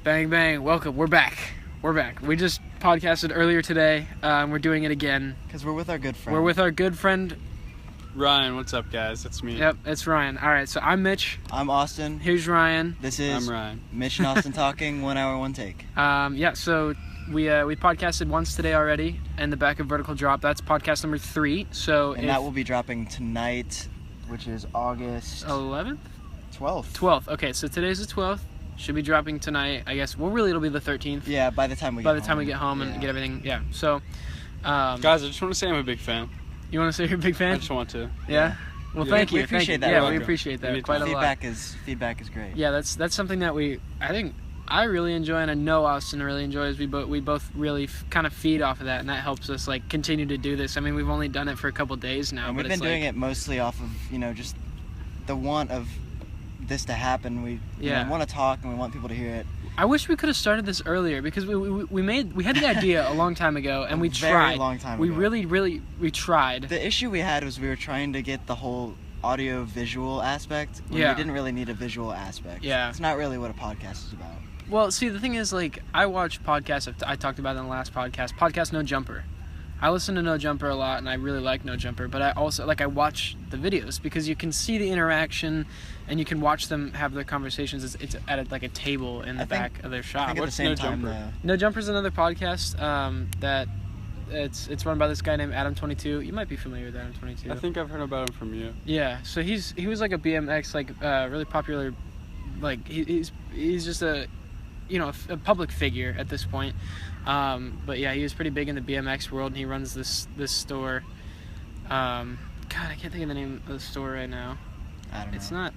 Bang, bang. Welcome. We're back. We just podcasted earlier today. We're doing it again. Because we're with our good friend. We're with our good friend... Ryan. What's up, guys? It's me. Yep, it's Ryan. All right, so I'm Mitch. I'm Austin. Here's Ryan. I'm Ryan. Mitch and Austin talking, 1 hour, one take. So we podcasted once today already in the back of Vertical Drop. That's podcast number 3. And that will be dropping tonight, which is August... 11th? 12th. 12th. Okay, so today's the 12th. Should be dropping tonight, I guess. Well, really, it'll be the 13th. Yeah, by the time we get home and get everything. Yeah, so... guys, I just want to say I'm a big fan. You want to say you're a big fan? I just want to. Yeah? Well, thank you. We appreciate that. Yeah, we appreciate that quite a lot. Feedback is great. Yeah, that's something that I really enjoy, and I know Austin really enjoys. We both really kind of feed off of that, and that helps us like continue to do this. I mean, we've only done it for a couple days now, and we've been doing it mostly off of just the want of this to happen. We want to talk and we want people to hear it. I wish we could have started this earlier because we had the idea a long time ago and we tried. Very long time ago. We really tried. The issue we had was we were trying to get the whole audio visual aspect when we didn't really need a visual aspect. Yeah. It's not really what a podcast is about. Well, see, the thing is, like, I watch podcasts. I talked about it in the last podcast No Jumper. I listen to No Jumper a lot, and I really like No Jumper, but I also, I watch the videos because you can see the interaction, and you can watch them have their conversations. It's at a table in the back of their shop. What's No Jumper? No Jumper's another podcast that it's run by this guy named Adam22. You might be familiar with Adam22. I think I've heard about him from you. Yeah, so he was like a BMX, really popular, he's just a public figure at this point. But yeah, he was pretty big in the BMX world, and he runs this store. God, I can't think of the name of the store right now. I don't know. It's not.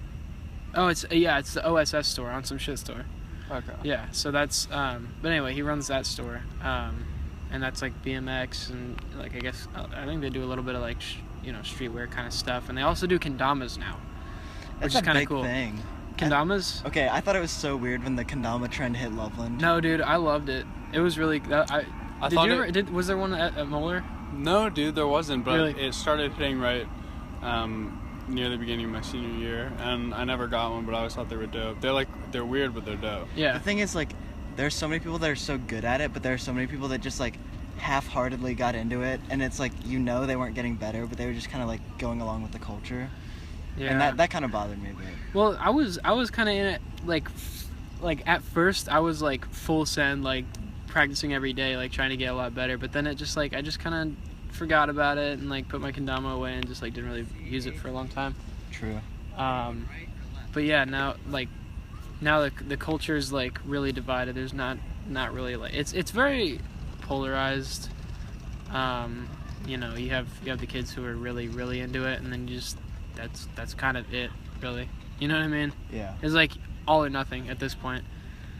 Oh, it's the OSS store on some shit store. Okay. Yeah, so that's. But anyway, he runs that store, and that's like BMX and I guess I think they do a little bit of streetwear kind of stuff, and they also do kendamas now, which is kind of cool. Thing. Kendamas? Okay, I thought it was so weird when the kendama trend hit Loveland. No, dude, I loved it. It was really. Was there one at Moeller? No, dude, there wasn't. But really? It started hitting right near the beginning of my senior year, and I never got one. But I always thought they were dope. They're weird, but they're dope. Yeah. The thing is, there's so many people that are so good at it, but there are so many people that just half-heartedly got into it, and it's they weren't getting better, but they were just kind of going along with the culture. Yeah. And that kind of bothered me a bit. Well, I was kind of in it, at first I was full send, practicing every day, trying to get a lot better, but then it just I just kind of forgot about it and put my kendama away and just didn't really use it for a long time. True. But yeah, now the culture is really divided. There's not really it's very polarized. You have the kids who are really into it, and then you just that's kind of it, really. You know what I mean? Yeah. It's all or nothing at this point.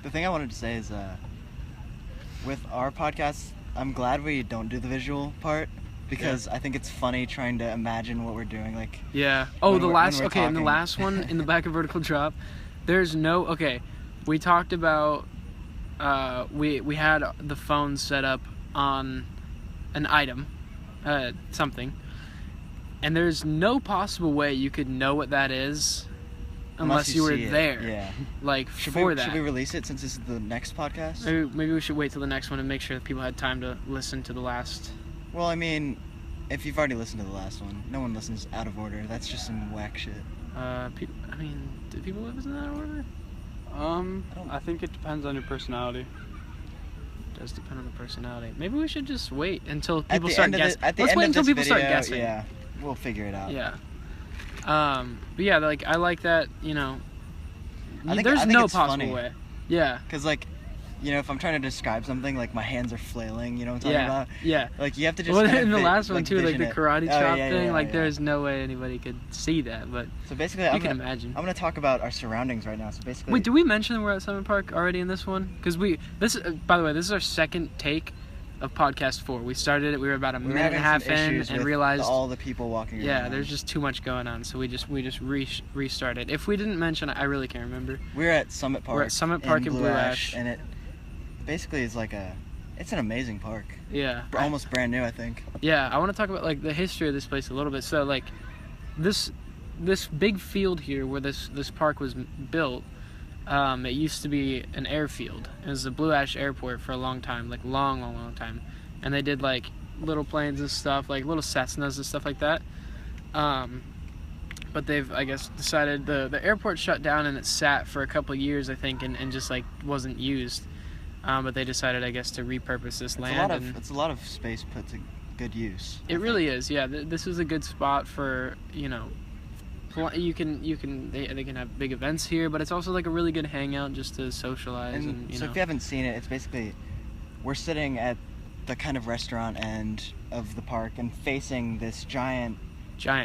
The thing I wanted to say is, with our podcast, I'm glad we don't do the visual part because I think it's funny trying to imagine what we're doing. Yeah. Oh, in the last one in the back of Vertical Drop, there's no. Okay, we talked about. We had the phone set up on an item, something. And there's no possible way you could know what that is unless you were there. Yeah. Should we release it since this is the next podcast? Maybe we should wait till the next one and make sure that people had time to listen to the last. Well, I mean, if you've already listened to the last one, no one listens out of order. That's just some whack shit. Do people listen out of order? I think it depends on your personality. It does depend on the personality. Maybe we should just wait until people start guessing. Let's wait until people start guessing. Yeah. We'll figure it out. Yeah. But yeah, I like that, I think there's no it's possible funny. way. Yeah. Because, if I'm trying to describe something, my hands are flailing, you know what I'm talking about? Yeah. You have to just in the last one, too, the karate chop thing, there's yeah. no way anybody could see that, but so basically, you can imagine. I'm going to talk about our surroundings right now, so basically... Wait, did we mention that we're at Summit Park already in this one? Because by the way, this is our second take of podcast 4. We started it. We were about a minute and a half in and realized all the people walking around. Yeah, there's just too much going on, so we just restarted. If we didn't mention, I really can't remember. We're at Summit Park. We're at Summit Park in Blue Ash, and it basically is it's an amazing park. Yeah, almost brand new, I think. Yeah, I want to talk about the history of this place a little bit. So this big field here where this park was built. It used to be an airfield. It was the Blue Ash Airport for a long time, like long time. And they did like little planes and stuff, like little Cessnas and stuff like that. But they've, I guess, decided the airport shut down and it sat for a couple of years, I think, and just like wasn't used. But they decided, I guess, to repurpose this land. It's a lot of space put to good use. It really is, yeah. This is a good spot for, you know, they can have big events here, but it's also like a really good hangout just to socialize. And you so know. If you haven't seen it, it's basically, we're sitting at the kind of restaurant end of the park and facing this giant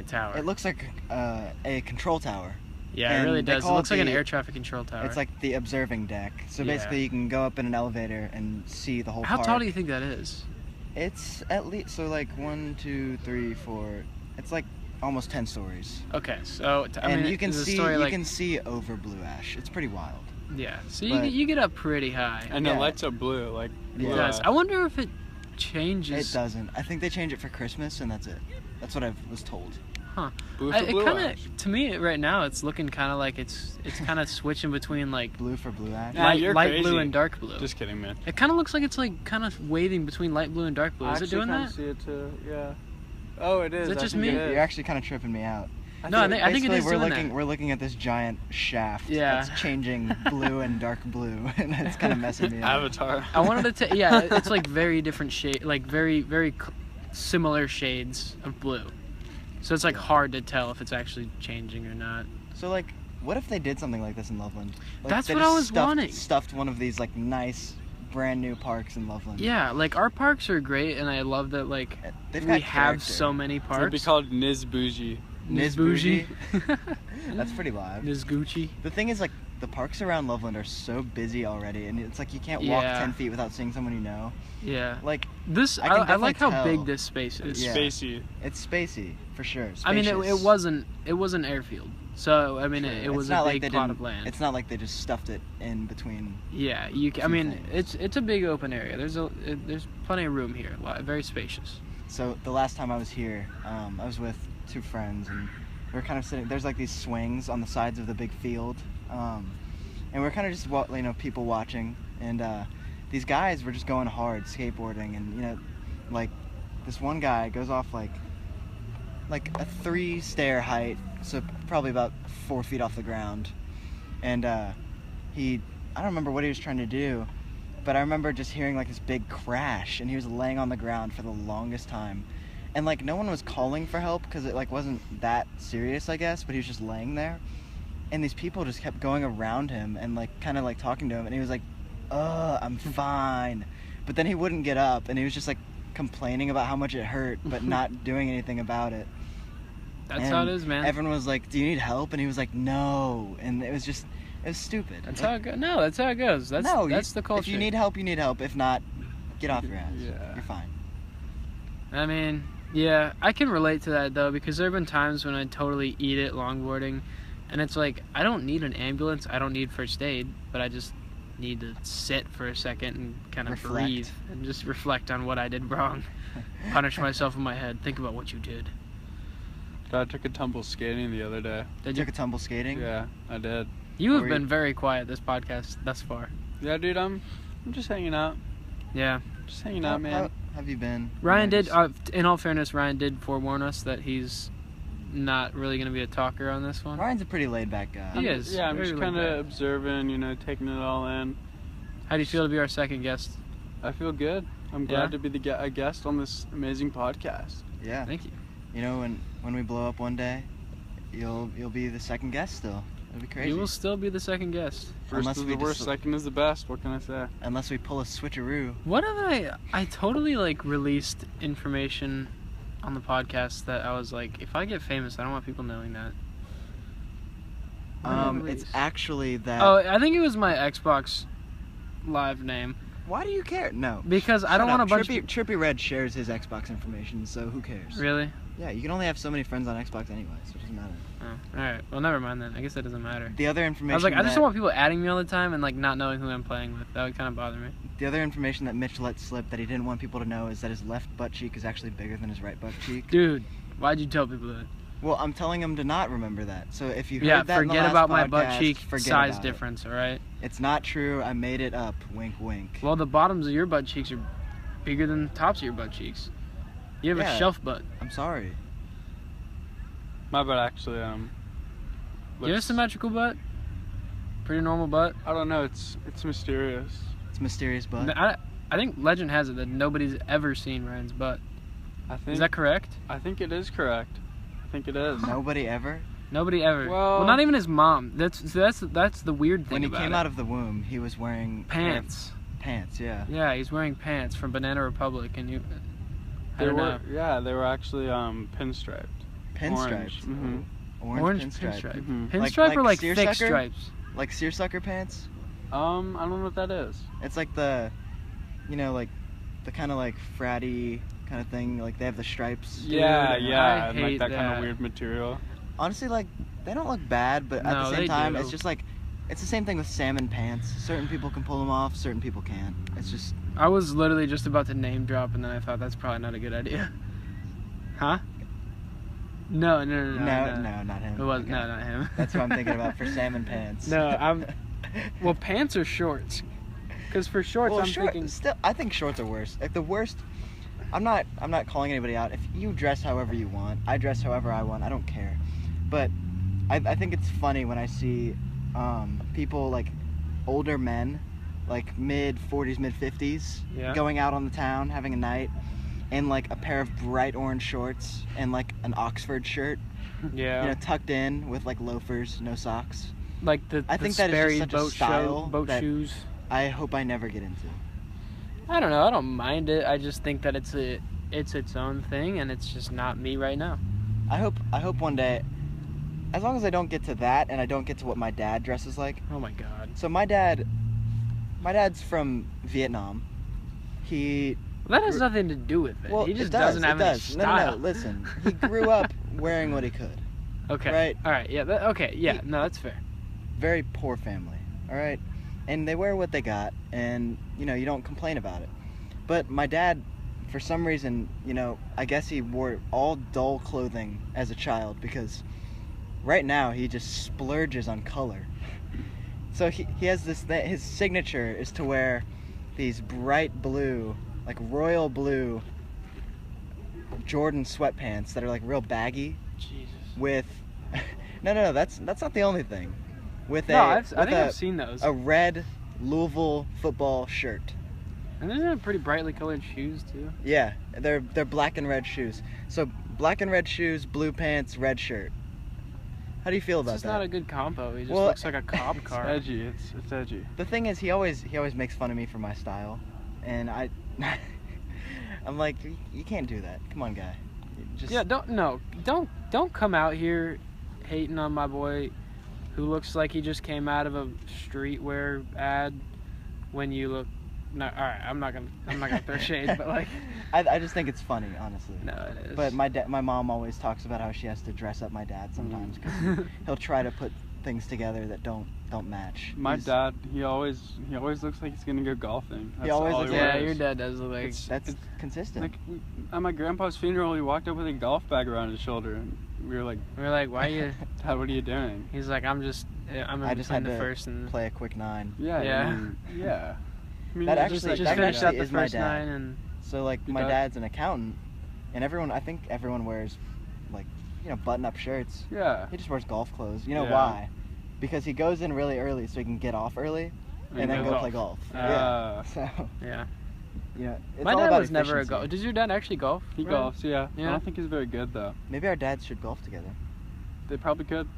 tower. It looks like a control tower. Yeah, and it really does. It looks like an air traffic control tower. It's like the observing deck. So basically you can go up in an elevator and see the whole park. How tall do you think that is? It's at least, so like 1, 2, 3, 4, it's like almost 10 stories. Okay, so you can see over Blue Ash. It's pretty wild. Yeah, so you get up pretty high. And it lights up blue, like It does. I wonder if it changes. It doesn't. I think they change it for Christmas and that's it. That's what I was told. Huh. blue for Blue Ash. To me right now it's looking kind of like it's kind of switching between like Blue for Blue Ash. Nah, you're light crazy. blue and dark blue. Just kidding, man. It kind of looks like it's like kind of waving between light blue and dark blue. Is it doing that? I see it too. Yeah. Oh, it is. Is it just I think me? it is. You're actually kind of tripping me out. I think it is we're doing looking that. we're looking at this giant shaft Yeah. that's changing blue and dark blue, and it's kind of messing me up. Avatar. I wanted to it's like very different shade, like very similar shades of blue. So it's like hard to tell if it's actually changing or not. So like, what if they did something like this in Loveland? Like, That's they what just I was wanting. Stuffed one of these like nice, brand new parks in Loveland. Yeah, like our parks are great, and I love that like They've we got have character. so many It'd parks. be called Niz Bougie. Niz Bougie. That's pretty live. Niz Gucci. The thing is, like, the parks around Loveland are so busy already, and it's like you can't walk 10 feet without seeing someone you know. Yeah. Like, This, I can I like how definitely big tell. this space is. It's Yeah. spacey. it's spacey for sure. I mean, Spacious. it was an airfield, so I mean, True. it was It's not a like big they plot didn't- of land. It's not like they just stuffed it in between. Yeah, I few mean, things. it's a big open area. There's plenty of room here. Very spacious. So the last time I was here, I was with 2 friends, and we were kind of sitting. There's like these swings on the sides of the big field, and we're kind of just people watching, and these guys were just going hard skateboarding, and like this one guy goes off like a 3-stair height, so probably about 4 feet off the ground, and I don't remember what he was trying to do, but I remember just hearing like this big crash, and he was laying on the ground for the longest time. And like no one was calling for help because it like wasn't that serious, I guess, but he was just laying there. And these people just kept going around him and like kind of like talking to him, and he was like, I'm fine. But then he wouldn't get up, and he was just like complaining about how much it hurt, but not doing anything about it. That's And how it is, man. Everyone was like, do you need help? And he was like, no. And it was stupid. That's how it goes. No, that's how it goes. That's the culture. If you need help, you need help. If not, get off your ass. Yeah. You're fine. I mean, yeah, I can relate to that though, because there have been times when I totally eat it longboarding, and it's like I don't need an ambulance, I don't need first aid, but I just need to sit for a second and kind of Reflect. breathe and just reflect on what I did wrong. Punish myself in my head. Think about what you did. I took a tumble skating the other day. Did Took you? a tumble skating. Yeah, I did. You have Were been you- very quiet this podcast thus far. Yeah, dude, I'm just hanging out. Yeah. Just hanging How out, man. have you been? Ryan did, Just- in all fairness, Ryan did forewarn us that he's not really going to be a talker on this one. Ryan's a pretty laid back guy. He is. Yeah, I'm very just laid kind back. of observing, taking it all in. How do you feel to be our second guest? I feel good. I'm Yeah? glad to be a guest on this amazing podcast. Yeah. Thank you. When we blow up one day, you'll be the second guest still. It'll be crazy. You will still be the second guest. First Unless is we the worst, just- second is the best. What can I say? Unless we pull a switcheroo. What if I totally like released information on the podcast that I was like, if I get famous, I don't want people knowing that. What did I It's release? actually that. Oh, I think it was my Xbox Live name, Why do you care? No. because I don't Shut want a up. bunch. Trippy Red shares his Xbox information, so who cares? Really? Yeah, you can only have so many friends on Xbox anyway, so it doesn't matter. Oh, all right. Well, never mind then. I guess that doesn't matter. The other information. I was like, I just that- don't want people adding me all the time and like not knowing who I'm playing with. That would kind of bother me. The other information that Mitch let slip that he didn't want people to know is that his left butt cheek is actually bigger than his right butt cheek. Dude, why'd you tell people that? Well, I'm telling him to not remember that. So if you heard Yeah, that in the forget last about my butt podcast, cheek forget size about it. difference. All right. It's not true. I made it up. Wink, wink. Well, the bottoms of your butt cheeks are bigger than the tops of your butt cheeks. You have a shelf butt. I'm sorry. My butt actually, You have a symmetrical butt? Pretty normal butt? I don't know, it's mysterious. It's mysterious butt. I think legend has it that nobody's ever seen Ryan's butt. Is that correct? I think it is correct. I think it is. Nobody ever? Nobody ever. Well, not even his mom. That's the weird thing When he about came it. out of the womb, he was wearing Pants. Pants, yeah. Yeah, he's wearing pants from Banana Republic, and you. I don't know. Yeah, they were actually pinstriped. Pinstripes. Mm-hmm. Orange pinstripe. pinstripe. Mm-hmm. Pinstripe or like thick seersucker? stripes? Like seersucker pants? I don't know what that is. It's like the, like the kind of like fratty kind of thing. Like they have the stripes. Yeah, Dude, yeah, I and hate like that kind that. of weird material. Honestly, like they don't look bad, but at No, the they same time, do. it's just like it's the same thing with salmon pants. Certain people can pull them off, certain people can't. It's just. I was literally just about to name drop, and then I thought that's probably not a good idea. Huh? No, No, not him. It was Okay. no, not him. That's what I'm thinking about for salmon pants. No, well, pants or shorts? Because for shorts, Well, I'm thinking. still, I think shorts are worse. Like the worst. I'm not calling anybody out. If you dress however you want, I dress however I want. I don't care. But I think it's funny when I see people like older men, like mid 40s, mid 50s, Yeah. going out on the town having a night in like a pair of bright orange shorts and like an Oxford shirt, Yeah. tucked in with like loafers, no socks. Like I the think that is Sperry's just such a boat style boat that- shoes. I hope I never get into. I don't know. I don't mind it. I just think that it's its own thing, and it's just not me right now. I hope one day, as long as I don't get to that and I don't get to what my dad dresses like. Oh my god. So my dad's from Vietnam. Well, That has nothing to do with it. He just it does, doesn't have it any does. style. No, listen. He grew up wearing what he could. Okay. Right? All right. Yeah. Okay. Yeah. No, that's fair. Very poor family. All right? And they wear what they got, and you don't complain about it. But my dad, for some reason, I guess he wore all dull clothing as a child because right now he just splurges on color. So he has this thing, his signature is to wear these bright blue, like royal blue Jordan sweatpants that are like real baggy Jesus. with no, that's not the only thing. With I think I've seen those. a red Louisville football shirt. And those are pretty brightly colored shoes too. Yeah, they're black and red shoes. So black and red shoes, blue pants, red shirt. How do you feel about It's just that? not a good combo. He just Well, looks like a cop It's car. edgy. It's edgy. The thing is, he always makes fun of me for my style, and I'm like, you can't do that. Come on, guy. Just, Yeah. Don't come out here hating on my boy, who looks like he just came out of a streetwear ad. When you look. No. All right. I'm not gonna throw shade, but like. I just think it's funny, honestly. No, it is. But my mom always talks about how she has to dress up my dad sometimes because he'll try to put things together that don't match. My dad, he always looks like he's gonna go golfing. That's always all looks he Yeah, wears. your dad does look like. That's consistent. Like at my grandpa's funeral, he walked up with a golf bag around his shoulder, and we were like, We're like, why you? "Dad, what are you doing?" He's like, I'm just I just in had the to first and play a quick 9. Yeah, Yeah. I mean, yeah. I mean, That it's actually- just that finished actually out the is my first dad. 9 and So like Your my dad- dad's an accountant, and I think everyone wears like button-up shirts. yeah. He just wears golf clothes. You know Yeah. why? Because he goes in really early so he can get off early and then go go play golf. Ah. So yeah. it's My all dad about was never a efficiency. golf. Does your dad actually golf? He Ryan? golfs, yeah. Yeah. I don't think he's very good though. Maybe our dads should golf together. They probably could.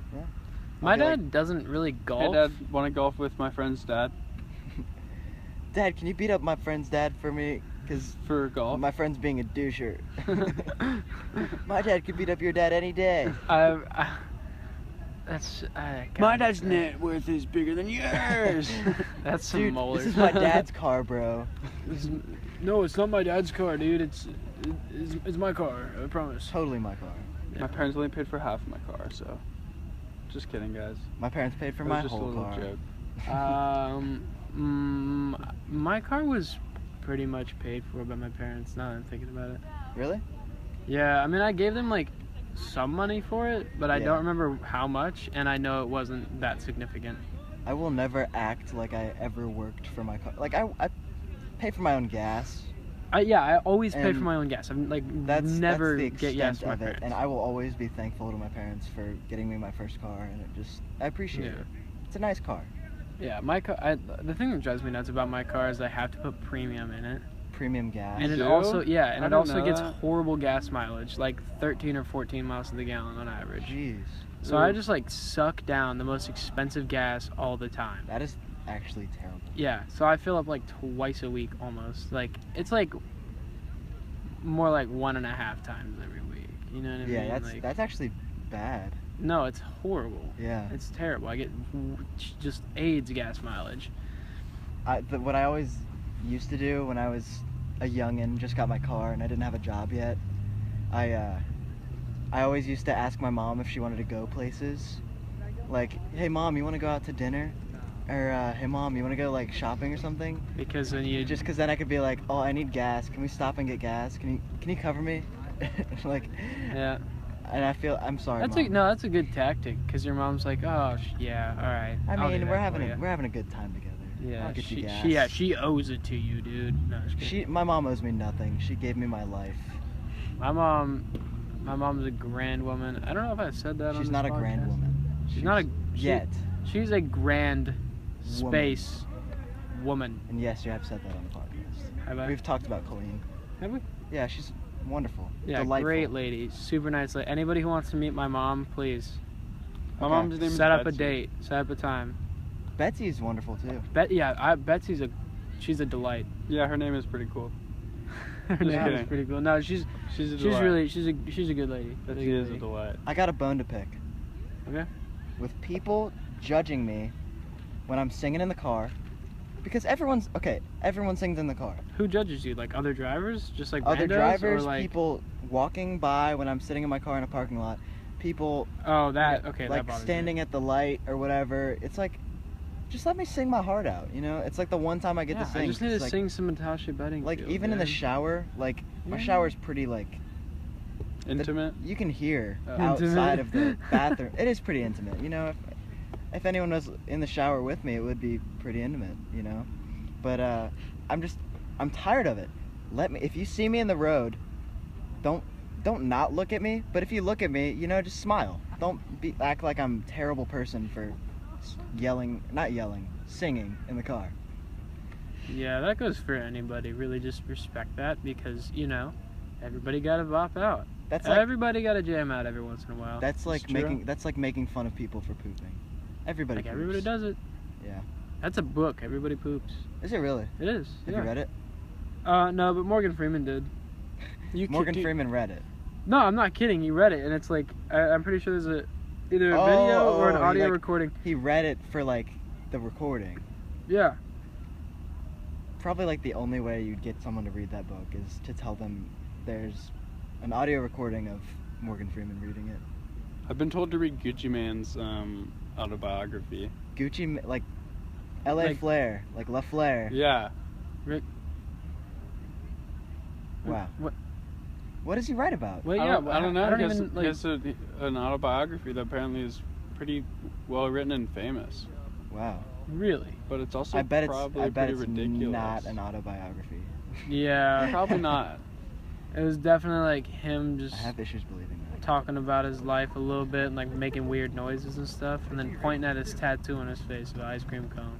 My be like, dad doesn't really golf. Hey, Dad, want to golf with my friend's dad Dad, can you beat up my friend's dad for me? Because for golf? my friend's being a doucher. My dad could beat up your dad any day. That's dad's net worth is bigger than yours. That's some Dude, molars. this is my dad's car, bro. No, it's not my dad's car, dude. It's my car. I promise. Totally my car. Yeah. My parents only paid for half of my car, so. Just kidding, guys. My parents paid for It was my just a whole little car. joke. My car was pretty much paid for by my parents. Now that I'm thinking about it. Really? Yeah, I mean, I gave them like some money for it, but I Yeah. don't remember how much, and I know it wasn't that significant. I will never act like I ever worked for my car. Like I pay for my own gas. I always pay for And my own gas. I'm like That's never the get gas extent from my of it, parents. and I will always be thankful to my parents for getting me my first car, and I appreciate Yeah. it. It's a nice car. Yeah, my car. The thing that drives me nuts about my car is I have to put premium in it, Premium gas. and it do? also I it didn't also know gets that. horrible gas mileage, like 13 or 14 miles to the gallon on average. Jeez, So I Ooh. just like suck down the most expensive gas all the time. that is actually terrible. Yeah, so I fill up like twice a week almost. Like it's like more like 1.5 times every week. You know what I mean? Yeah, like, that's actually bad. no, it's horrible. Yeah. It's terrible. I get just AIDS gas mileage. What I always used to do when I was a youngin', just got my car and I didn't have a job yet, I always used to ask my mom if she wanted to go places. Like, hey mom, you want to go out to dinner? Or hey mom, you want to go like shopping or something? Because then you Just because then I could be like, oh, I need gas. Can we stop and get gas? Can you cover me? Like, yeah. and I'm sorry, That's Mom. that's a good tactic because your mom's like, oh yeah, all right. I I'll do mean, that we're for ya." having a good time together. Yeah, I'll get you gas. she owes it to you, dude. No, just kidding. My mom owes me nothing. She gave me my life. My mom's a grand woman. I don't know if I said that on She's this not a grand podcast. woman. She's not a Yet. She's a grand Woman. space woman. And yes, you have said that on the podcast. Have I? We've talked about Colleen. Have we? Yeah, she's wonderful. Yeah, Delightful. great lady, super nice lady. Anybody who wants to meet my mom, please My Okay. mom's name is set up a Betsy. date, set up a time. Betsy's wonderful too. Betsy's she's a delight. Yeah, her name is pretty cool. Her name is kidding. pretty cool. No, she's She's a delight. really she's a good lady. That Really she good is a lady. delight. I got a bone to pick. Okay. With people judging me when I'm singing in the car, because everyone sings in the car. Who judges you? Like other drivers? Just like Other randos, drivers, or like, people walking by when I'm sitting in my car in a parking lot, people Oh, that okay. like that bothers standing me. at the light or whatever. It's like, just let me sing my heart out, you know? It's like the one time I get Yeah, to sing. I just need It's to like, sing some Natasha Bedingfield. like even in the man. shower, like my Yeah. shower's pretty like Intimate. you can hear Intimate. outside of the bathroom. It is pretty intimate, you know. If anyone was in the shower with me, it would be pretty intimate, you know. But I'm tired of it. If you see me in the road, don't not look at me. But if you look at me, you know, just smile. Don't act like I'm a terrible person for singing in the car. Yeah, that goes for anybody. Really, just respect that because everybody got to bop out. That's like Everybody got to jam out every once in a while. that's like It's true. making fun of people for pooping. Everybody. Like poops. everybody does it. Yeah. That's a book. Everybody poops. Is it really? It is. Have yeah. you read it? No, but Morgan Freeman did. Morgan Freeman read it. No, I'm not kidding. He read it, and it's like I'm pretty sure there's either a video or an he, audio like- recording. He read it for like the recording. Yeah. Probably like the only way you'd get someone to read that book is to tell them there's an audio recording of Morgan Freeman reading it. I've been told to read Gucci Mane's autobiography. Gucci, like L.A. Like- Flair, like La Flair. Yeah. Wow. What? What does he write about? Well, I yeah. don't, I don't know. I don't he has, even he like. has an autobiography that apparently is pretty well written and famous. Wow. Really? But it's also I bet probably it's pretty ridiculous. not an autobiography. Yeah. Probably not. It was definitely like him I just have issues believing that. talking about his life a little bit and like making weird noises and stuff, and then pointing at his tattoo on his face of an ice cream cone.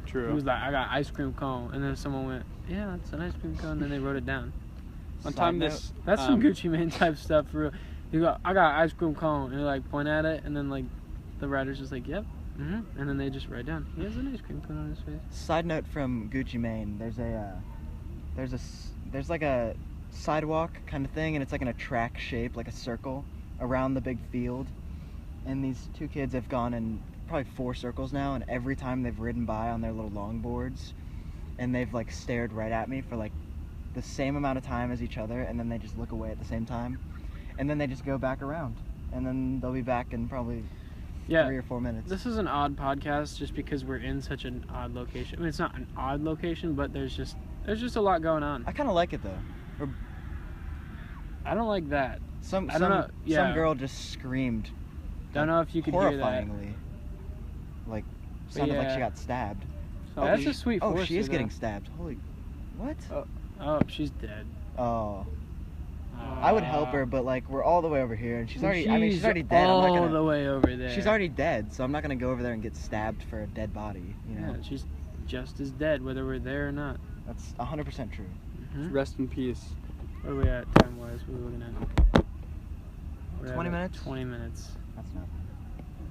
He True. was like, "I got ice cream cone," and then someone went, "Yeah, it's an ice cream cone," and then they wrote it down. One Side time note, this That's some Gucci Mane type stuff for real. You go, "I got ice cream cone," and they like point at it, and then like the writer's just like, "Yep." And then they just write down, he has an ice cream cone on his face. Side note from Gucci Mane, there's like a sidewalk kind of thing, and it's like in a track shape, like a circle around the big field. And these two kids have gone in probably 4 circles now, and every time they've ridden by on their little longboards, and they've like stared right at me for like the same amount of time as each other, and then they just look away at the same time, and then they just go back around, and then they'll be back in probably 3 Yeah. or 4 minutes. This is an odd podcast just because we're in such an odd location. I mean, it's not an odd location, but there's just a lot going on. I kind of like it though. I don't like that. Some I don't know, yeah. girl just screamed Don't know if you could hear that. horrifyingly, like Sounded like yeah. she got stabbed. That's a sweet Oh, forester, she is though. getting stabbed. Holy, what? Oh, she's dead. Oh. I would help her, but like we're all the way over here, and she's already. I mean, she's already dead. All I'm not gonna, the way over there. She's already dead, so I'm not gonna go over there and get stabbed for a dead body. You know. Yeah, she's just as dead, whether we're there or not. That's 100% true. Mm-hmm. Rest in peace. What are we at time-wise? What are we looking at? We're 20 at minutes? 20 minutes. That's nothing.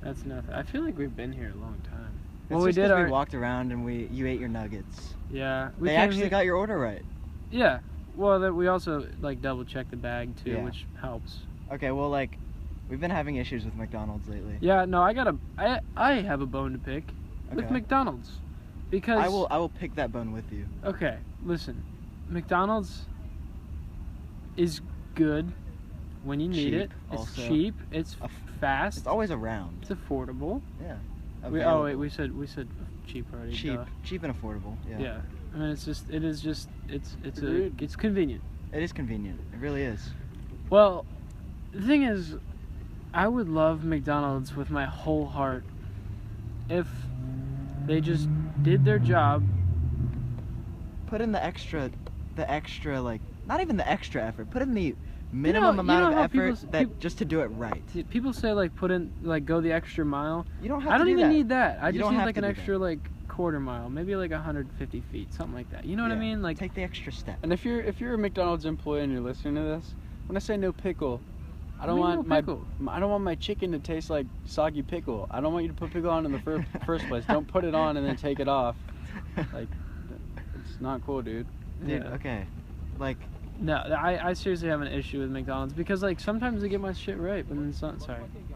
That's nothing. I feel like we've been here a long time. It's Well, we just did 'cause our. we walked around and you ate your nuggets. Yeah, we They came actually here- got your order right. Yeah. Well, we also like double checked the bag too, Yeah. which helps. Okay, well, like, we've been having issues with McDonald's lately. Yeah. No, I have a bone to pick with Okay. McDonald's, because I will pick that bone with you. Okay, listen, McDonald's is good when you need Cheap, it. It's also. cheap. It's fast. It's always around. It's affordable. Yeah. Wait, we said cheap already. cheap, duh. cheap and affordable. Yeah. Yeah. I mean, it's Agreed. it's convenient. It is convenient. It really is. Well, the thing is, I would love McDonald's with my whole heart if they just did their job. Put in the extra like, not even the extra effort. Put in the minimum amount of how effort just to do it right. People say like go the extra mile. You don't have I to don't do even that. need that. I You just don't need have like to an do extra like quarter mile, maybe like 150 feet, something like that. You know what I Yeah. mean? Like, Take the extra step. And if you're a McDonald's employee and you're listening to this, when I say no pickle, I don't What do you want mean no pickle? I don't want my chicken to taste like soggy pickle. I don't want you to put pickle on in the first place. Don't put it on and then take it off. Like, it's not cool, dude. Dude, yeah. okay. Like, No, I seriously have an issue with McDonald's because like sometimes they get my shit right, but then sorry,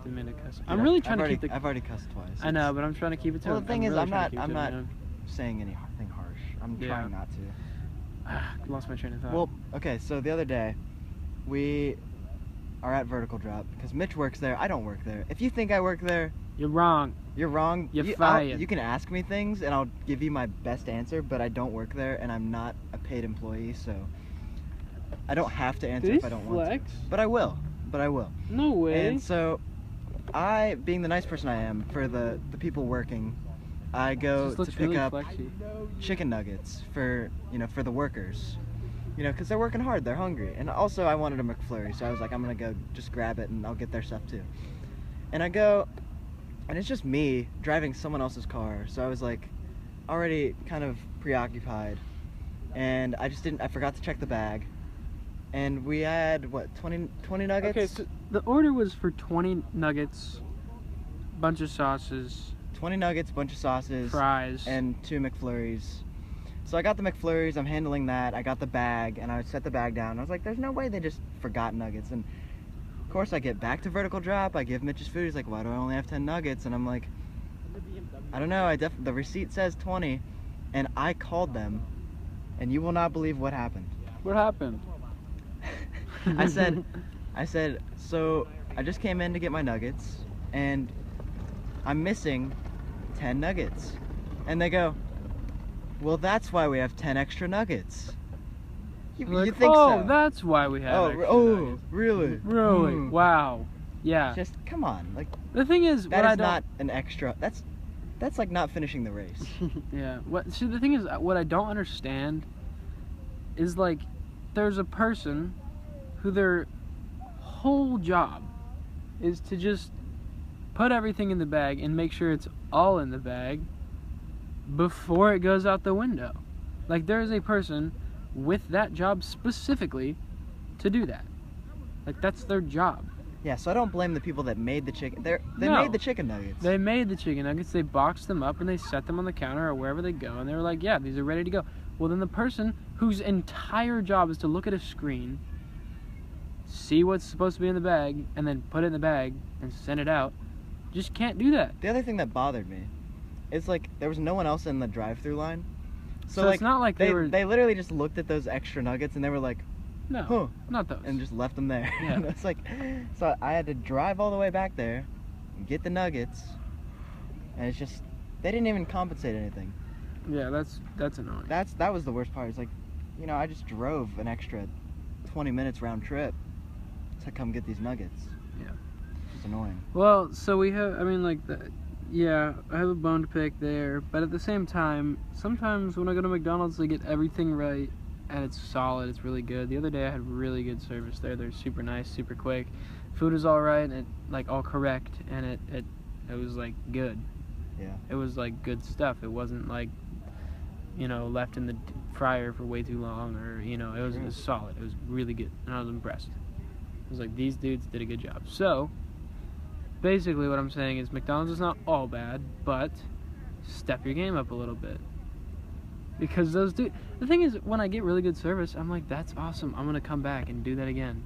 didn't mean to cuss. I'm really trying to keep the. I've already cussed twice. I know, but I'm trying to keep it to. Well, the thing is, really I'm trying to not keep it to, you know? saying anything harsh. I'm Yeah. trying not to. Lost my train of thought. Well, okay, so the other day, we are at Vertical Drop because Mitch works there. I don't work there. If you think I work there, You're wrong. you're wrong. You're You fired. can ask me things and I'll give you my best answer, but I don't work there and I'm not a paid employee, so I don't have to answer Did if I don't want to. flex? But I will. No way. And so, I, being the nice person I am, for the people working, I go This to looks pick really up flexy. chicken nuggets for the workers, because they're working hard, they're hungry, and also I wanted a McFlurry, so I was like, I'm gonna go just grab it and I'll get their stuff too. And I go, and it's just me driving someone else's car, so I was like already kind of preoccupied, and I forgot to check the bag, and we had what 20 nuggets. Okay, so the order was for 20 nuggets, bunch of sauces, 20 nuggets, bunch of sauces, fries, and 2 McFlurries. So I got the McFlurries, I'm handling that, I got the bag, and I set the bag down. I was like, there's no way they just forgot nuggets. And of course I get back to Vertical Drop, I give Mitch's food, he's like, why do I only have 10 nuggets? And I'm like, I don't know, the receipt says 20, and I called them, and you will not believe what happened. What happened? I said, so I just came in to get my nuggets, and I'm missing 10 nuggets. And they go, well, that's why we have 10 extra nuggets. You like, think oh, so? that's why we have extra nuggets. Really? Really? Mm. Wow. Yeah. Just, come on. Like, The thing is, that what I is don't. not an extra. That's like not finishing the race. Yeah. See, the thing is, what I don't understand is like, there's a person who their whole job is to just put everything in the bag and make sure it's all in the bag before it goes out the window. Like, there is a person with that job specifically to do that. Like, that's their job. Yeah, so I don't blame the people that made the chicken. They No. made the chicken nuggets. They made the chicken nuggets, they boxed them up, and they set them on the counter or wherever they go, and they were like, yeah, these are ready to go. Well, then the person whose entire job is to look at a screen, see what's supposed to be in the bag, and then put it in the bag and send it out, just can't do that. The other thing that bothered me is like there was no one else in the drive-through line. So like it's not like they were... they literally just looked at those extra nuggets and they were like, No, huh, not those. and just left them there. Yeah. And it's like, so I had to drive all the way back there, and get the nuggets, and it's just they didn't even compensate anything. Yeah, that's annoying. That was the worst part. It's like, I just drove an extra 20 minutes round trip to come get these nuggets. Yeah. It's annoying. Well, so we have, I mean, like, Yeah, I have a bone to pick there, but at the same time, sometimes when I go to McDonald's, they get everything right, and it's solid. It's really good. The other day, I had really good service there. They're super nice, super quick. Food was all right, and it, like all correct, and it was like good. Yeah. It was like good stuff. It wasn't like, left in the fryer for way too long, or it was solid. It was really good, and I was impressed. I was like, these dudes did a good job. So, basically what I'm saying is McDonald's is not all bad, but step your game up a little bit. Because the thing is, when I get really good service, I'm like, that's awesome. I'm going to come back and do that again.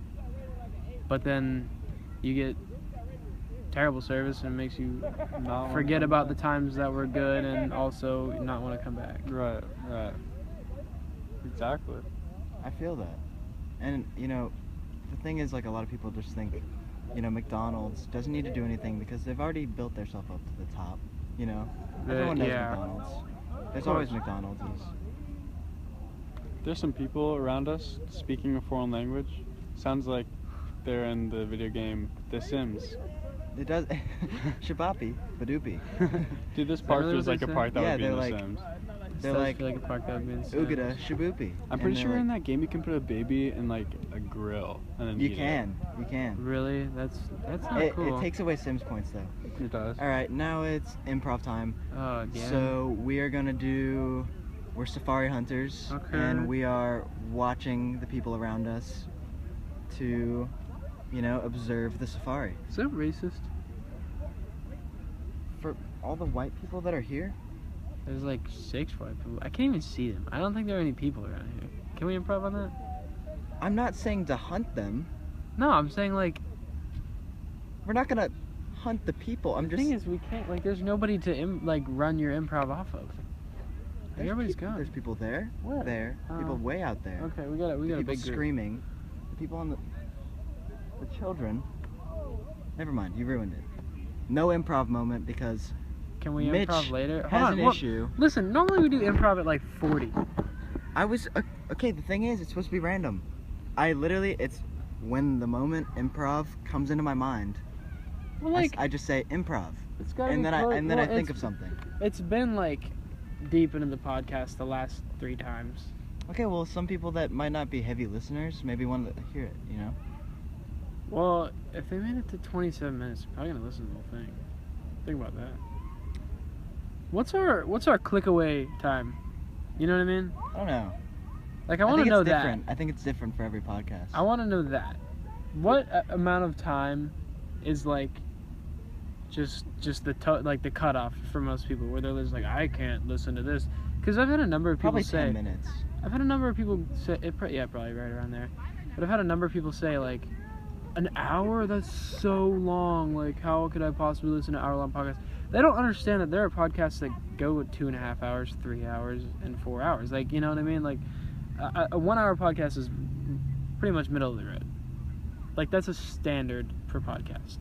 But then you get terrible service and it makes you forget about the times that were good and also not want to come back. Right. Exactly. I feel that. And, the thing is, like, a lot of people just think, McDonald's doesn't need to do anything because they've already built themselves up to the top, Everyone knows McDonald's. There's always McDonald's. There's some people around us speaking a foreign language. Sounds like they're in the video game The Sims. It does. Shabapi, Badoopy. Dude, this park really is what like they a say? park that Yeah, would be in they're The like- Sims. They're Does like, feel like a park that would be in Oogada, Shaboopy. I'm pretty sure in that game you can put a baby in like a grill and then You eat can. Really? That's not It cool. takes away Sims points, though. It does. Alright, now it's improv time. Oh, again. So we are going to do... We're safari hunters. Okay. And we are watching the people around us to, observe the safari. Is that racist? For all the white people that are here, There's like 6 white people. I can't even see them. I don't think there are any people around here. Can we improv on that? I'm not saying to hunt them. No, I'm saying like We're not going to hunt the people. I'm the just... thing is we can't like there's nobody to run your improv off of. There's Everybody's people, gone. There's people there. Where? There. People Oh. way out there. Okay, we got The a people big group. screaming. The people on the children. Never mind, you ruined it. No improv moment because Can we Mitch improv later? has Hold on. an issue. Listen, normally we do improv at like 40. I was okay. The thing is, it's supposed to be random. It's when the moment improv comes into my mind. Well, like I just say improv, it's gotta and be then close. I think of something. It's been like deep into the podcast the last 3 times. Okay, well, some people that might not be heavy listeners maybe want to hear it. Well, if they made it to 27 minutes, they're probably gonna listen to the whole thing. Think about that. What's our click away time? You know what I mean? I don't know. Like I want to think know it's that. different. I think it's different for every podcast. I want to know that. What amount of time is like just the the cutoff for most people where they're just like I can't listen to this because I've had a number of people Probably say 10 minutes. I've had a number of people say probably right around there, but I've had a number of people say like an hour, that's so long, like how could I possibly listen to an hour-long podcast? They don't understand that there are podcasts that go with 2.5 hours, 3 hours, and 4 hours. Like, you know what I mean? Like a 1 hour podcast is pretty much middle of the road. Like that's a standard for podcasts.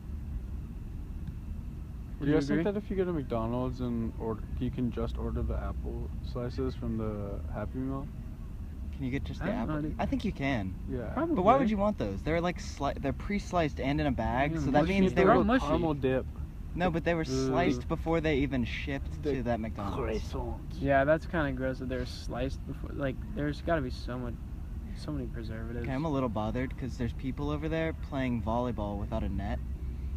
Do you guys think that if you go to McDonald's and you can just order the apple slices from the Happy Meal? Can you get just I the have no apple? idea. I think you can. Yeah. Probably. But why would you want those? They're like they're pre-sliced and in a bag, so that mushy. means they They're all were mushy. caramel dip. no, but they were sliced before they even shipped to that McDonald's. Yeah, that's kind of gross that they're sliced before. Like, there's got to be so many preservatives. Okay, I'm a little bothered because there's people over there playing volleyball without a net,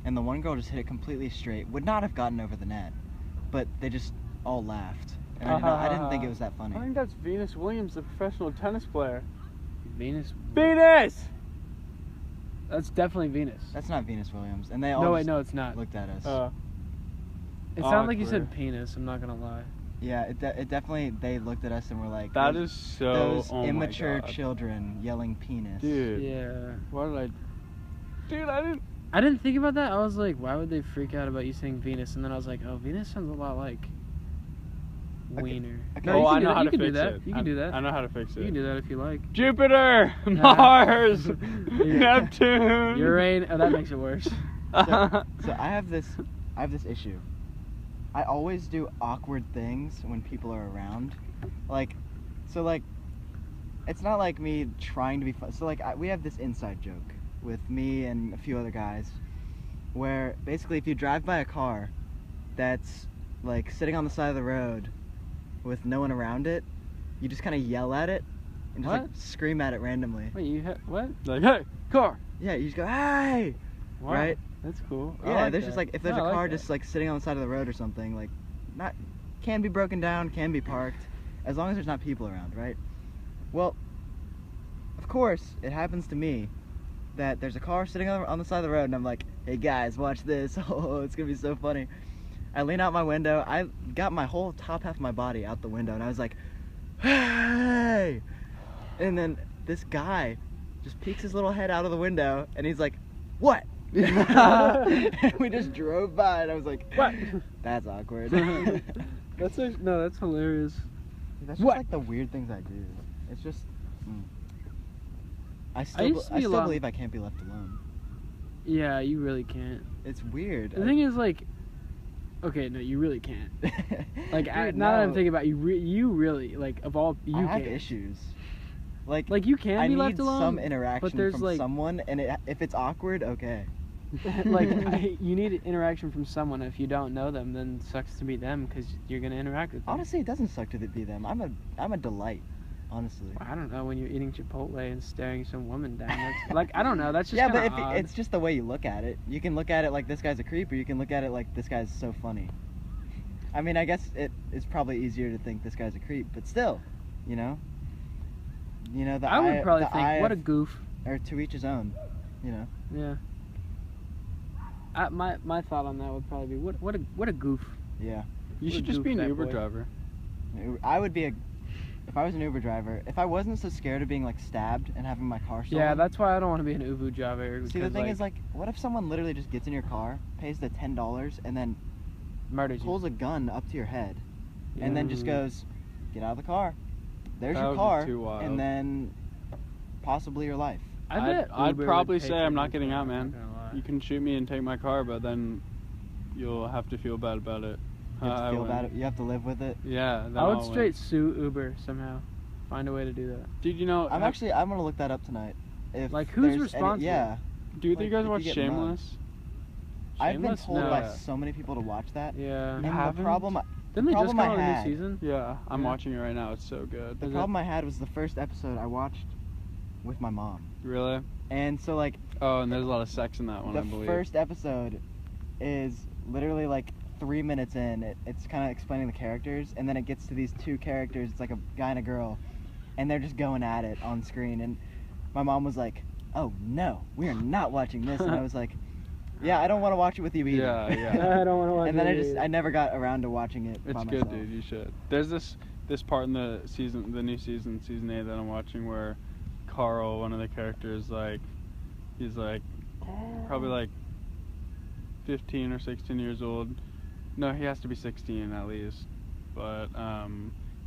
and the one girl just hit it completely straight. Would not have gotten over the net, but they just all laughed, and I didn't think it was that funny. I think that's Venus Williams, the professional tennis player. Venus. Venus! That's definitely Venus. That's not Venus Williams, and they all No, wait, just no, it's not. looked at us. It sounded like you awkward. said penis. I'm not gonna lie. Yeah, it definitely. They looked at us and were like, That "Those- is so. those oh my immature God. children yelling penis." Dude. Yeah. Why did I. Dude, I didn't. I didn't think about that. I was like, why would they freak out about you saying Venus? And then I was like, oh, Venus sounds a lot like wiener. Okay. No, you Oh, can I do know that. how You to can do fix that. it. You can do that. I know how to fix it. You can do that if you like. Jupiter! Mars! Neptune! Uranus. Oh, that makes it worse. So I have this issue. I always do awkward things when people are around. It's not like me trying to be fun. So we have this inside joke with me and a few other guys, where basically if you drive by a car that's like sitting on the side of the road with no one around it, you just kind of yell at it and just like scream at it randomly. Wait, what? Like, hey, car! Yeah, you just go, hey! Wow, right? That's cool. Yeah, like there's that. just like, if there's a car just like sitting on the side of the road or something, like, can be broken down, can be parked, as long as there's not people around, right? Well, of course, it happens to me that there's a car sitting on the side of the road and I'm like, hey guys, watch this. Oh, it's gonna be so funny. I lean out my window, I got my whole top half of my body out the window and I was like, hey! And then this guy just peeks his little head out of the window and he's like, what? And we just drove by and I was like, what? That's awkward. That's hilarious. That's just like the weird things I do. It's just, I still believe I can't be left alone. Yeah, you really can't. It's weird. The thing is, like, okay, no, you really can't. Like, Dude, now that I'm thinking about it, you really, like, of all, you I have can't. issues. Like you can be left alone. I need some interaction but there's from like, someone, and if it's awkward, okay. Like, you need interaction from someone. If you don't know them, then it sucks to be them because you're gonna interact with them. Honestly, it doesn't suck to be them. I'm a delight. Honestly. I don't know, when you're eating Chipotle and staring some woman down. That's, like, I don't know. That's just yeah, but odd. it's just the way you look at it. You can look at it like this guy's a creep, or you can look at it like this guy's so funny. I mean, I guess it's probably easier to think this guy's a creep, but still, you know. I would probably think, what a goof. Or to each his own, you know. Yeah. My thought on that would probably be, what a goof. Yeah. You should just be an Uber driver. I would be if I was an Uber driver, if I wasn't so scared of being like stabbed and having my car stolen. Yeah, that's why I don't want to be an Uber driver. See, the thing is, like, what if someone literally just gets in your car, pays the $10, and then pulls a gun up to your head, and then just goes, get out of the car. There's your car, and then possibly your life. I'd probably say I'm not getting out, man. You can shoot me and take my car, but then you'll have to feel bad about it. You have to feel bad. You have to live with it. Yeah. I would straight sue Uber somehow. Find a way to do that. Dude, you know, I'm gonna look that up tonight. If like, who's responsible? Yeah. Do you guys watch Shameless? I've been told by so many people to watch that. Yeah. And the problem. Didn't they just come out a new season? Yeah, I'm watching it right now. It's so good. The problem I had was the first episode I watched with my mom. Really? And so, like... Oh, and there's a lot of sex in that one, I believe. The first episode is literally, like, 3 minutes in. It's kind of explaining the characters, and then it gets to these two characters. It's like a guy and a girl, and they're just going at it on screen. And my mom was like, oh, no, we are not watching this. And I was like... Yeah, I don't want to watch it with you either. Yeah. I don't want to watch it. And then I never got around to watching it by myself. It's good, dude. You should. There's this part in the new season, season 8 that I'm watching where Carl, one of the characters, like, he's like probably like 15 or 16 years old. No, he has to be 16 at least. But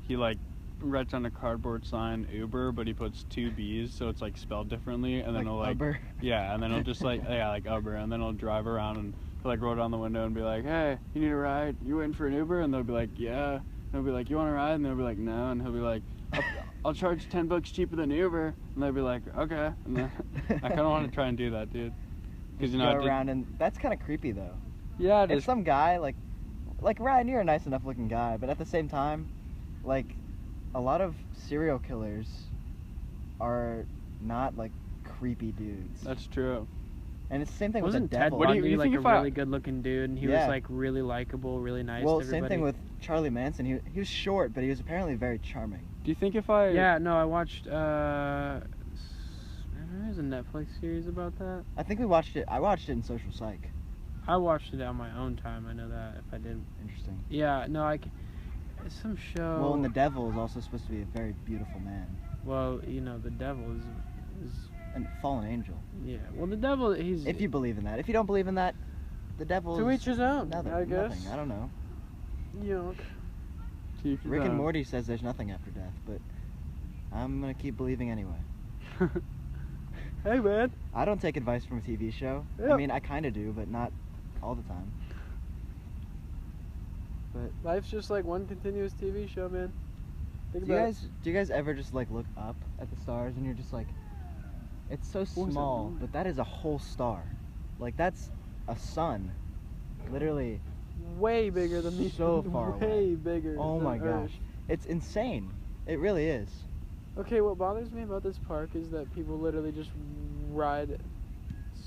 he like writes on a cardboard sign Uber, but he puts 2 B's, so it's like spelled differently, and then he'll like Uber. Yeah, and then he'll just like like Uber, and then he'll drive around and he'll like roll down the window and be like, hey, you need a ride? You waiting for an Uber? And they'll be like, yeah. And he'll be like, you want a ride? And they'll be like, no. And he'll be like, I'll charge $10 cheaper than Uber. And they'll be like, okay. And then I kind of want to try and do that, dude. Because you know, go around, and that's kind of creepy though. Yeah, if some guy like Ryan, you're a nice enough looking guy, but at the same time, like, a lot of serial killers are not like creepy dudes. That's true. And it's the same thing with the Wasn't devil. Ted Bundy like a really good looking dude, and he was like really likable, really nice to everybody? Well, same thing with Charlie Manson. He was short, but he was apparently very charming. Do you think if I... Yeah, no, I watched, there's a Netflix series about that. I think we watched it. I watched it in Social Psych. I watched it on my own time, I know that, if I did. Interesting. Yeah, no, it's some show... Well, and the devil is also supposed to be a very beautiful man. Well, you know, the devil is... a fallen angel. Yeah, well, the devil, he's... If you believe in that. If you don't believe in that, the devil is... To each his own, nothing, I guess. Nothing. I don't know. Yuck. Rick and Morty says there's nothing after death, but I'm going to keep believing anyway. Hey, man. I don't take advice from a TV show. Yep. I mean, I kind of do, but not all the time. But life's just like one continuous TV show, man. Do you guys ever just like look up at the stars and you're just like, it's so small, but that is a whole star. Like, that's a sun. Literally, way bigger than the So far way away. bigger. Oh than my Earth. gosh. It's insane. It really is. Okay, what bothers me about this park is that people literally just ride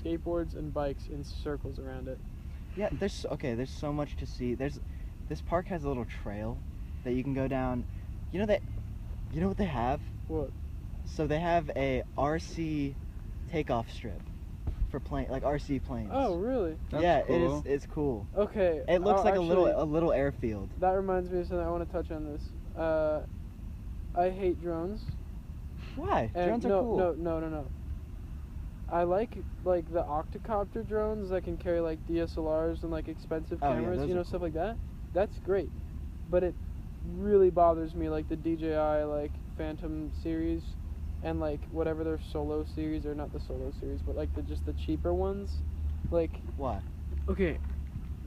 skateboards and bikes in circles around it. Yeah, there's so much to see. This park has a little trail that you can go down. You know what they have? What? So they have a RC takeoff strip for RC planes. Oh, really? That's yeah, cool. it's cool. Okay. It looks like actually, a little airfield. That reminds me of something I want to touch on this. I hate drones. Why? And Drones are cool. No. I like the octocopter drones that can carry like DSLRs and like expensive Oh, yeah, cameras, those you know, are stuff like that. That's great. But it really bothers me like the DJI like Phantom series and like whatever their solo series, or not the solo series, but like just the cheaper ones. Like, Why? okay,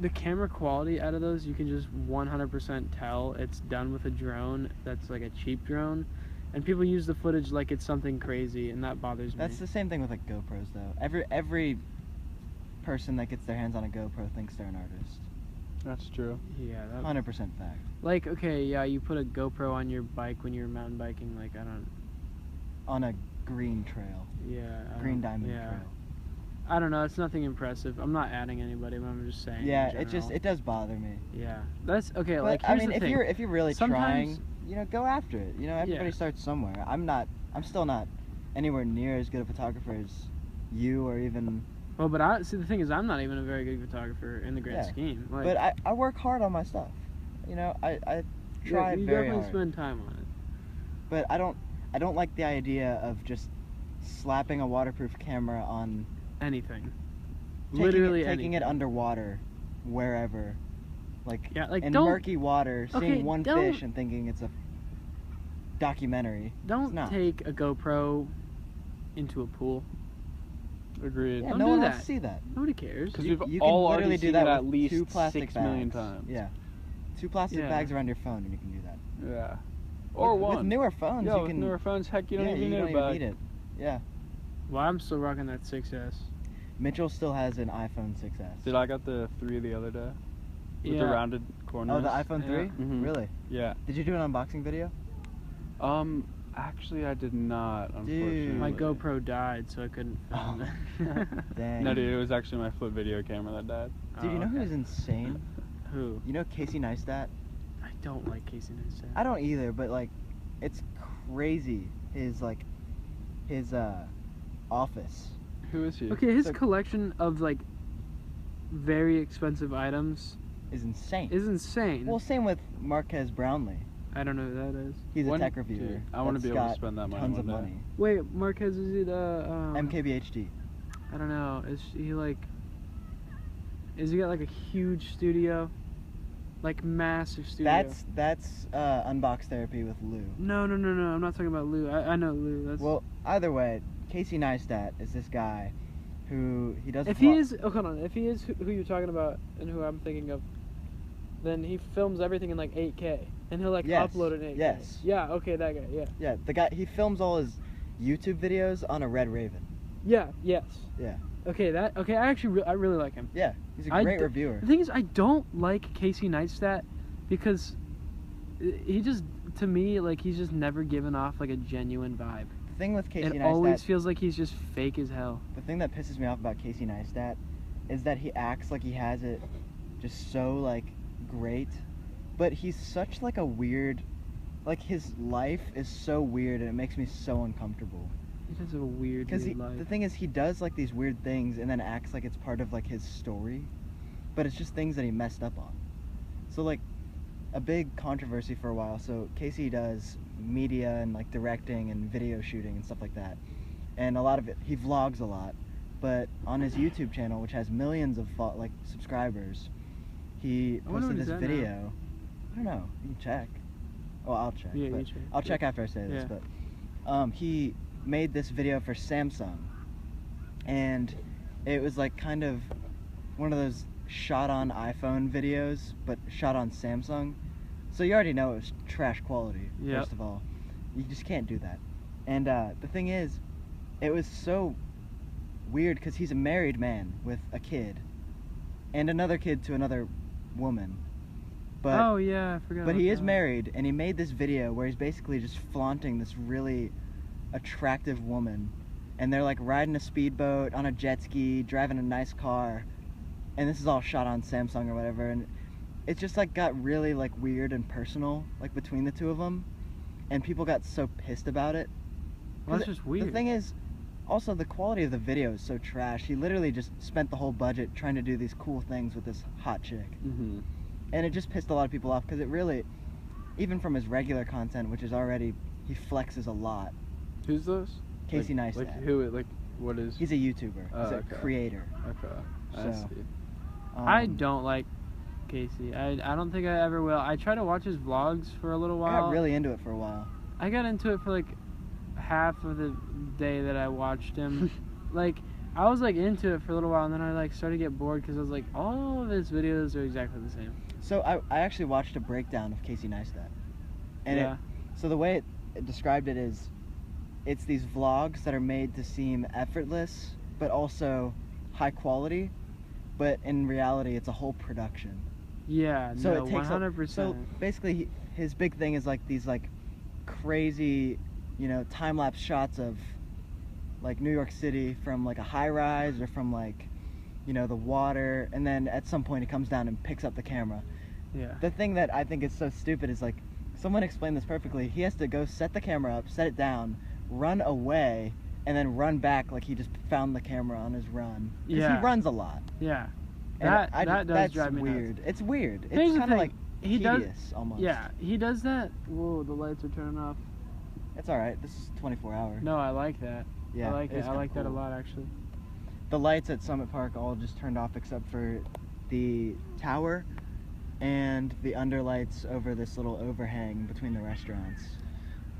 the camera quality out of those, you can just 100% tell it's done with a drone that's like a cheap drone. And people use the footage like it's something crazy, and that bothers me. That's the same thing with like GoPros though. Every person that gets their hands on a GoPro thinks they're an artist. That's true. Yeah, 100% fact. like, okay, yeah, you put a GoPro on your bike when you're mountain biking, like, On a green trail. Green diamond trail. I don't know, it's nothing impressive. I'm not adding anybody, but I'm just saying. Yeah, in general. it does bother me. Yeah, that's okay. But Like, I here's mean, the if thing. you're really Sometimes- trying, go after it. Everybody starts somewhere. I'm still not anywhere near as good a photographer as you or even. Well, but see, the thing is, I'm not even a very good photographer in the grand Yeah. scheme. Like, But I work hard on my stuff. I try you very definitely hard. spend time on it. But I don't like the idea of just slapping a waterproof camera on. Anything. Taking Literally it, taking it anything. underwater, wherever, Yeah, like, in don't murky water, Okay, seeing one don't- fish and thinking it's a documentary. don't not. take a GoPro into a pool. Agreed. Yeah, Don't no do one that. wants to see that. Nobody cares. Because You- we've you can all literally already do seen that it at with least 2 plastic 6 million bags. times. Yeah, 2 plastic Yeah. bags around your phone and you can do that. Yeah. Or with one. newer phones, Yeah, you with can. newer phones, heck, you don't even you need don't a even bag. need it. Yeah, Well, I'm still rocking that 6S. Mitchell still has an iPhone 6S. Dude, I got the 3 the other day. With the Yeah. rounded corners. Oh, the iPhone 3? Yeah. Mhm. Really? Yeah. Did you do an unboxing video? Actually, I did not, Dude. unfortunately. My GoPro died, so I couldn't film it. Dang. No, dude, it was actually my flip video camera that died. Dude, you know who okay. is insane? Who? You know Casey Neistat? I don't like Casey Neistat. I don't either, but like, it's crazy. His office. Who is he? Okay, his So- collection of like very expensive items Is insane. is insane. Well, same with Marquez Brownlee. I don't know who that is. He's a When- tech reviewer. dude, I wanna that's be able to got spend that money tons one of day. money. Wait, Marquez, is he the MKBHD. I don't know. Is he like? Is he got like a huge studio? Like massive studio. That's unbox therapy with Lou. No. I'm not talking about Lou. I know Lou. That's Well, either way, Casey Neistat is this guy who he does. If he is, oh, hold on. If he is who you're talking about and who I'm thinking of, then he films everything in like 8K, and he'll like Yes, upload it in 8K. yes. Yeah. Okay, that guy. Yeah. Yeah, the guy, he films all his YouTube videos on a Red Raven. Yeah. Yes. Yeah. Okay. That. Okay. I really like him. Yeah, he's a I great d- reviewer. The thing is, I don't like Casey Neistat because he just, to me, like he's just never given off like a genuine vibe. The thing with Casey It Neistat, always feels like he's just fake as hell. the thing that pisses me off about Casey Neistat is that he acts like he has it just so like great, but he's such like a weird, like his life is so weird and it makes me so uncomfortable. He does have a weird Because life. the thing is, he does like these weird things and then acts like it's part of like his story, but it's just things that he messed up on. So like a big controversy for a while. So Casey does media and like directing and video shooting and stuff like that, and a lot of it he vlogs a lot. But on his YouTube channel, which has millions of subscribers, he I wonder posted what he's this at now. video. I don't know. You can check. Well, I'll check. Yeah, but you check. I'll check after I say this. But he made this video for Samsung, and it was like kind of one of those shot on iPhone videos, but shot on Samsung. So you already know it was trash quality. Yep. First of all, you just can't do that. And the thing is, it was so weird because he's a married man with a kid, and another kid to another woman. But oh yeah, I forgot. But about he is that. married, and he made this video where he's basically just flaunting this really attractive woman, and they're like riding a speedboat, on a jet ski, driving a nice car, and this is all shot on Samsung or whatever, and it just like got really like weird and personal like between the two of them, and people got so pissed about it. Well, that's just weird. The thing is, also the quality of the video is so trash. He literally just spent the whole budget trying to do these cool things with this hot chick. Mm-hmm. And it just pissed a lot of people off because it really, even from his regular content, which is already, he flexes a lot. Who's this? Casey like, Neistat. Like who? Like what is? He's a YouTuber. He's a okay. creator. Okay. I So, see. I don't like Casey. I don't think I ever will. I try to watch his vlogs for a little I while. got really into it for a while. I got into it for like half of the day that I watched him. Like I was like into it for a little while, and then I like started to get bored because I was like, all of his videos are exactly the same. So I actually watched a breakdown of Casey Neistat. And Yeah. so the way it described it is, it's these vlogs that are made to seem effortless, but also high quality. But in reality, it's a whole production. Yeah, So no, it takes 100%. So basically, his big thing is like these like crazy, you know, time-lapse shots of like New York City from like a high-rise or from like, you know, the water, and then at some point he comes down and picks up the camera. Yeah. The thing that I think is so stupid is like, someone explained this perfectly. He has to go set the camera up, set it down, run away, and then run back like he just found the camera on his run. 'Cause Yeah. he runs a lot. Yeah. And That does that's drive me nuts. weird. It's weird. Here's It's the kind of thing. like He does. tedious almost. Yeah, he does that. Whoa, the lights are turning off. It's all right. This is 24 hour. No, I like that. Yeah, I like it it. is I kinda like that a cool. lot, actually. The lights at Summit Park all just turned off except for the tower and the underlights over this little overhang between the restaurants.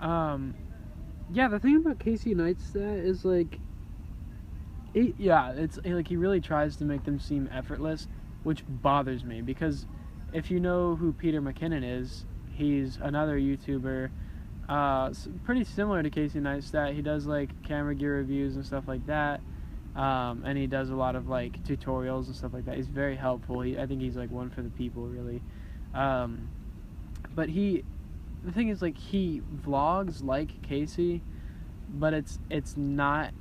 Yeah, the thing about Casey Neistat is like, it's like he really tries to make them seem effortless, which bothers me because if you know who Peter McKinnon is, he's another YouTuber, pretty similar to Casey Neistat. He does like camera gear reviews and stuff like that, and he does a lot of like tutorials and stuff like that. He's very helpful. I think he's like one for the people, really. But the thing is, like, he vlogs like Casey, but it's not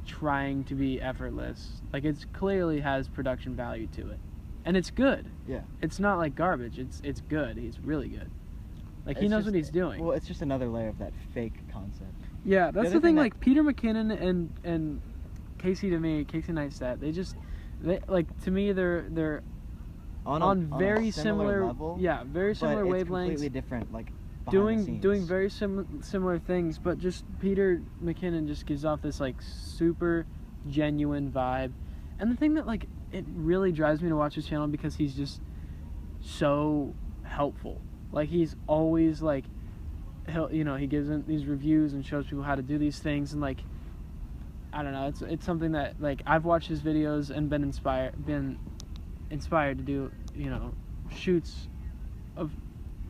trying to be effortless. Like, it's clearly has production value to it, and it's good. Yeah. It's not like garbage. It's good. He's really good. Like, he knows what he's doing. Well, it's just another layer of that fake concept. Yeah, that's other the thing. thing Like Peter McKinnon and Casey Neistat, they like, to me they're on very a similar level, very similar but it's wavelengths. completely different, like Doing very similar things, but just Peter McKinnon just gives off this like super genuine vibe. And the thing that like it really drives me to watch his channel because he's just so helpful. Like he's always like he gives them these reviews and shows people how to do these things, and like I don't know, it's something that like I've watched his videos and been inspired to do, shoots of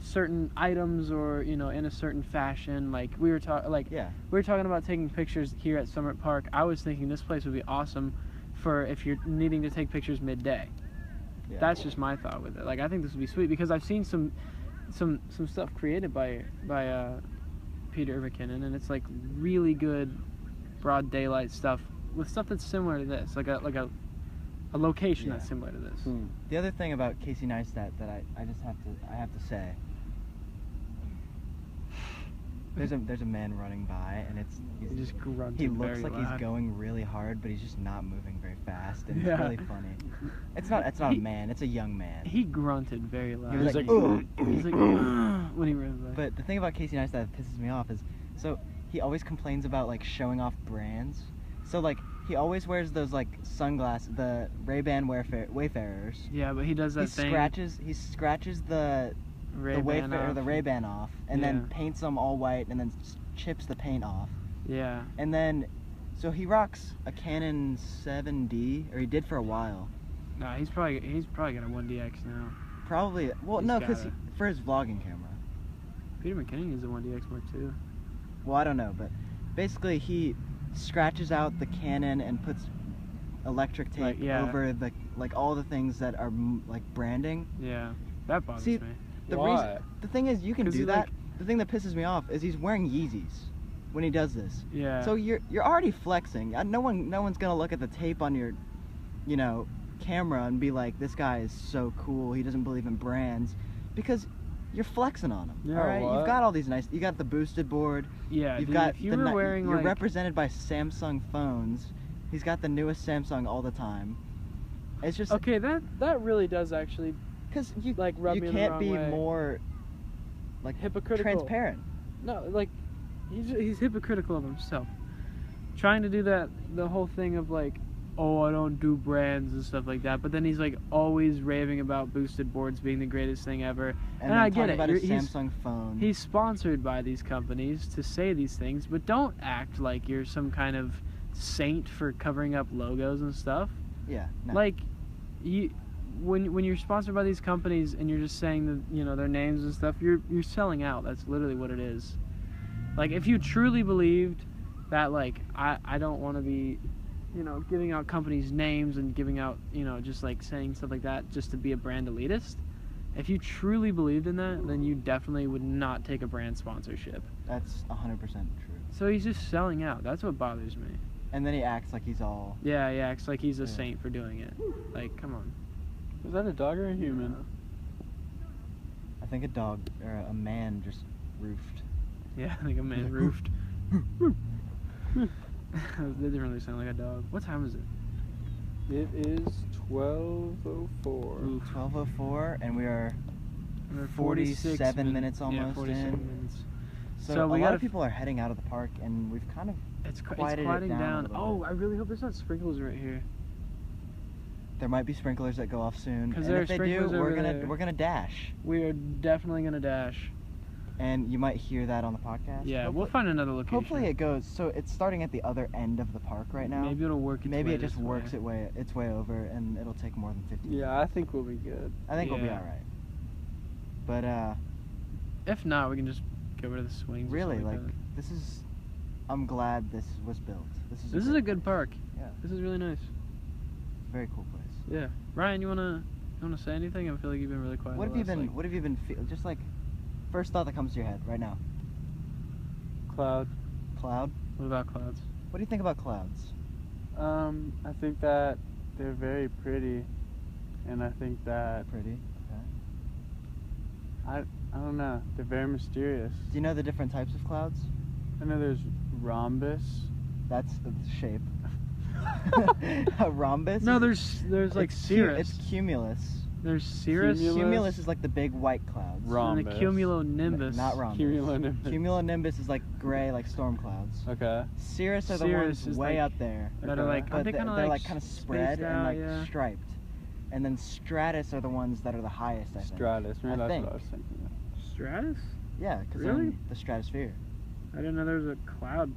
certain items or in a certain fashion. Like we were talking about taking pictures here at Summit Park. I was thinking this place would be awesome for if you're needing to take pictures midday. Yeah. That's just my thought with it. Like I think this would be sweet because I've seen some stuff created by Peter McKinnon, and it's like really good broad daylight stuff with stuff that's similar to this, like a location that's similar to this. The other thing about Casey Neistat that I have to say, there's a man running by, and He just grunted he looks very like loud. he's going really hard, but he's just not moving very fast, and Yeah. it's really funny. It's not a man, it's a young man. He grunted very loud. He was like, "Ugh." He's like when he runs by. But the thing about Casey Neistat that pisses me off is, so he always complains about like showing off brands. So like he always wears those like sunglasses, the Ray-Ban Wayfarers. Yeah, but he does that thing. He scratches the Ray-Ban Wayfarer, off. the Ray-Ban off, and then Yeah. paints them all white, and then chips the paint off. Yeah. And then, so he rocks a Canon 7D, or he did for a while. No, he's probably got a 1DX now. Probably, well, He's no, got because it. for his vlogging camera. Peter McKinnon uses a 1DX Mark II. Well, I don't know, but basically he scratches out the Canon and puts electric tape over the all the things that are like branding. Yeah, that bothers See, me. The thing is, you can do that. like- The thing that pisses me off is he's wearing Yeezys when he does this. Yeah. So you're already flexing. No one's gonna look at the tape on your, camera and be like, this guy is so cool. He doesn't believe in brands, because you're flexing on him. Yeah, all right. what? You've got all these nice. You got the boosted board. Yeah. You've dude, got if you the were wearing You're like represented by Samsung phones. He's got the newest Samsung all the time. It's just okay, that really does actually because you like rub you me in the can't wrong be way. more like Hypocritical. transparent. No, like he's hypocritical of himself. Trying to do that, the whole thing of like, oh, I don't do brands and stuff like that. But then he's like always raving about boosted boards being the greatest thing ever. And then I get talking it. about his He's Samsung phone. He's sponsored by these companies to say these things, but don't act like you're some kind of saint for covering up logos and stuff. Yeah. No. Like, when you're sponsored by these companies and you're just saying their names and stuff, you're selling out. That's literally what it is. Like, if you truly believed that, like, I don't want to be, giving out companies' names and giving out, just like saying stuff like that just to be a brand elitist. If you truly believed in that, then you definitely would not take a brand sponsorship. That's 100% true. So he's just selling out. That's what bothers me. And then he acts like he's all. Yeah, he acts like he's a saint for doing it. Like, come on. Is that a dog or a human? I think a dog or a man just roofed. Yeah, I think a man roofed. That didn't really sound like a dog. What time is it? It is 12:04. 12:04, and we are We're 47 minutes almost Yeah, 47 in. minutes. So we a lot gotta of people are heading out of the park, and we've kind of It's quieted it quieting down a down. little Oh, bit. I really hope there's not sprinkles right here. There might be sprinklers that go off soon, 'Cause and there if are they do, sprinklers over there. we're gonna dash, We are definitely gonna dash. and you might hear that on the podcast. Yeah, Hopefully- we'll find another location. Hopefully it goes. So it's starting at the other end of the park right now. Maybe it'll work. Maybe way it just this works way. its way over, and it'll take more than 50 minutes. Yeah, I think we'll be good. I think we'll be Yeah. all right. But If not, we can just go over to the swings. or really, something like, that. this is. I'm glad this was built. This is. This is a good park. Yeah. This is really nice. Very cool place. Yeah. Ryan, you wanna say anything? I feel like you've been really quiet. What the have you last, been? like- What have you been feeling? Just like, first thought that comes to your head right now. Cloud. Cloud. What about clouds? What do you think about clouds? I think that they're very pretty, and I think that Pretty. Okay. I don't know. They're very mysterious. Do you know the different types of clouds? I know there's rhombus. That's the shape. A rhombus. No, there's like it's cirrus. It's cumulus. There's cirrus. Cumulus is like the big white clouds. And Rhombus. the cumulonimbus. Not rhombus. Cumulonimbus. Cumulonimbus is like gray, like storm clouds. Okay. Cirrus are the Cirrus ones is way like- up there. That are Okay. like, But aren't they kind of they're like, like kind of spaced spread and out, like yeah. striped. And then stratus are the ones that are the highest, I think. Stratus. Maybe I that's think. what I was thinking of. Stratus? Yeah, because Really? they're in the stratosphere. I didn't know there was a cloud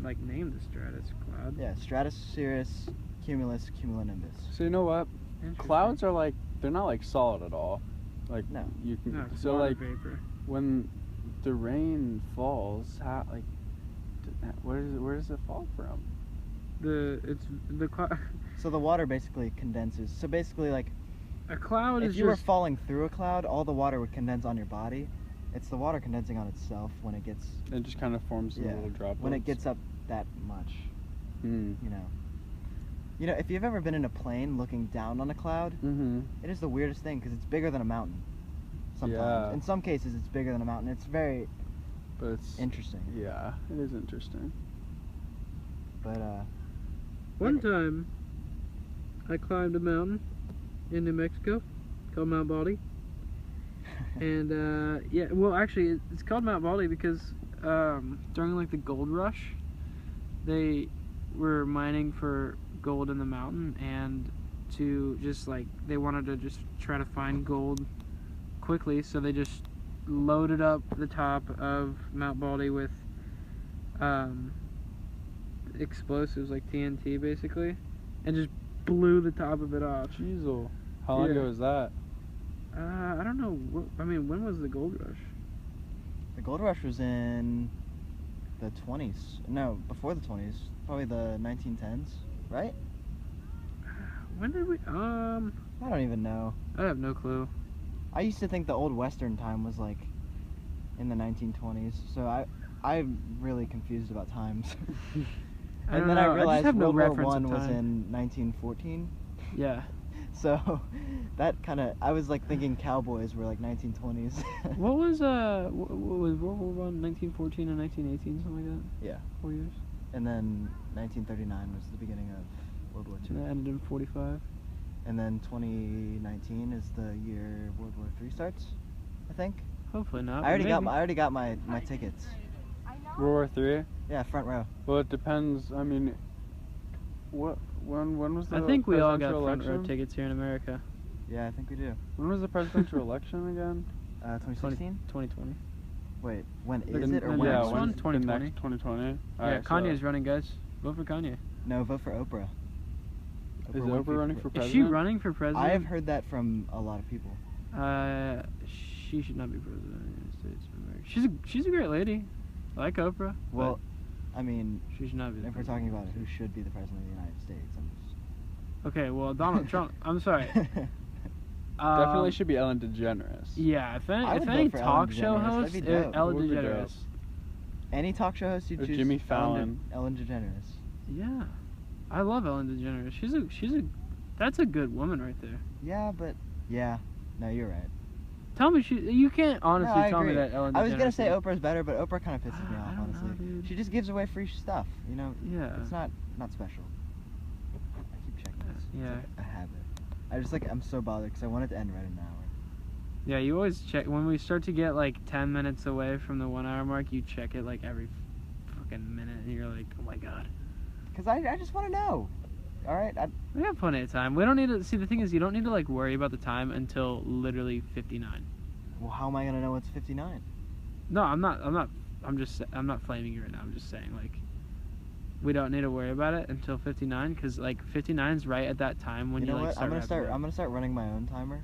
like named the Stratus cloud. Yeah, stratus, cirrus, cumulus, cumulonimbus. So you know what? Interesting. Clouds are like, they're not like solid at all. Like No. you can. No, it's so water like vapor. when the rain falls, how like where does it fall from? The cloud. So the water basically condenses. So basically, like, A cloud if is you were just falling through a cloud, all the water would condense on your body. It's the water condensing on itself when it gets It just kind of forms Yeah, little droplets. when it gets up that much. Mm. You know, if you've ever been in a plane looking down on a cloud, Mm-hmm. it is the weirdest thing because it's bigger than a mountain. Sometimes, Yeah. in some cases, it's bigger than a mountain. It's very But it's interesting. yeah, it is interesting. But One time, I climbed a mountain in New Mexico called Mount Baldy, and yeah, well, actually, it's called Mount Baldy because during like the gold rush, they were mining for gold in the mountain, and to just like they wanted to just try to find gold quickly, so they just loaded up the top of Mount Baldy with explosives like TNT basically, and just blew the top of it off. Jeez, how long Yeah. ago was that? I don't know. I mean, when was the gold rush? the gold rush was in the 20s. No, before the 20s. Probably the 1910s, right? When did we? I don't even know. I have no clue. I used to think the old Western time was like in the 1920s, so I'm really confused about times. And then I realized World War One was in 1914. Yeah. So that kind of, I was like thinking cowboys were like 1920s. What was what was World War One, 1914 and 1918, something like that? Yeah. 4 years. And then 1939 was the beginning of World War II. And that ended in 45. And then 2019 is the year World War III starts, I think. Hopefully not. I already got my tickets. World War III? Yeah, front row. Well, it depends. I mean, when was the I think we all got presidential front row election? tickets here in America. Yeah, I think we do. When was the presidential election again? 2016? 2020. Wait, when The- is it or the when? Yeah, next when, one? the 2020. next 2020. Yeah, Alright, Kanye's running, guys. Vote for Kanye. No, vote for Oprah. Is Winfrey Oprah running for Is president? she running for president? I have heard that from a lot of people. She should not be president of the United States of America. She's a great lady. I like Oprah. Well, I mean, she should not be. if we're talking about who should be the president of the United States, I'm just... Okay, well, Donald Trump. I'm sorry. Definitely should be Ellen DeGeneres. Yeah, if I would any vote for talk Ellen show DeGeneres. host, That'd be dope. Ellen Would be DeGeneres. Any talk show host you'd Or choose? Jimmy Fallon. Ellen DeGeneres. Yeah, I love Ellen DeGeneres. That's a good woman right there. Yeah, but no, you're right. Tell me, you can't honestly No, I tell me agree. that Ellen DeGeneres. I was gonna say is- Oprah's better, but Oprah kind of pisses me I off, don't know, honestly. dude. She just gives away free stuff, you know. Yeah. It's not special. I keep checking this. Yeah. It's like a habit. I'm so bothered because I want it to end right in an hour. Yeah, you always check when we start to get like 10 minutes away from the 1 hour mark. You check it like every fucking minute, and you're like, oh my god. Because I just want to know. All right. We have plenty of time. We don't need to see. The thing is, you don't need to like worry about the time until literally 59. Well, how am I gonna know what's 59? No, I'm not. I'm not flaming you right now. I'm just saying like, we don't need to worry about it until 59 because like 59 is right at that time when You know like what? start. wrapping up. I'm gonna start running my own timer,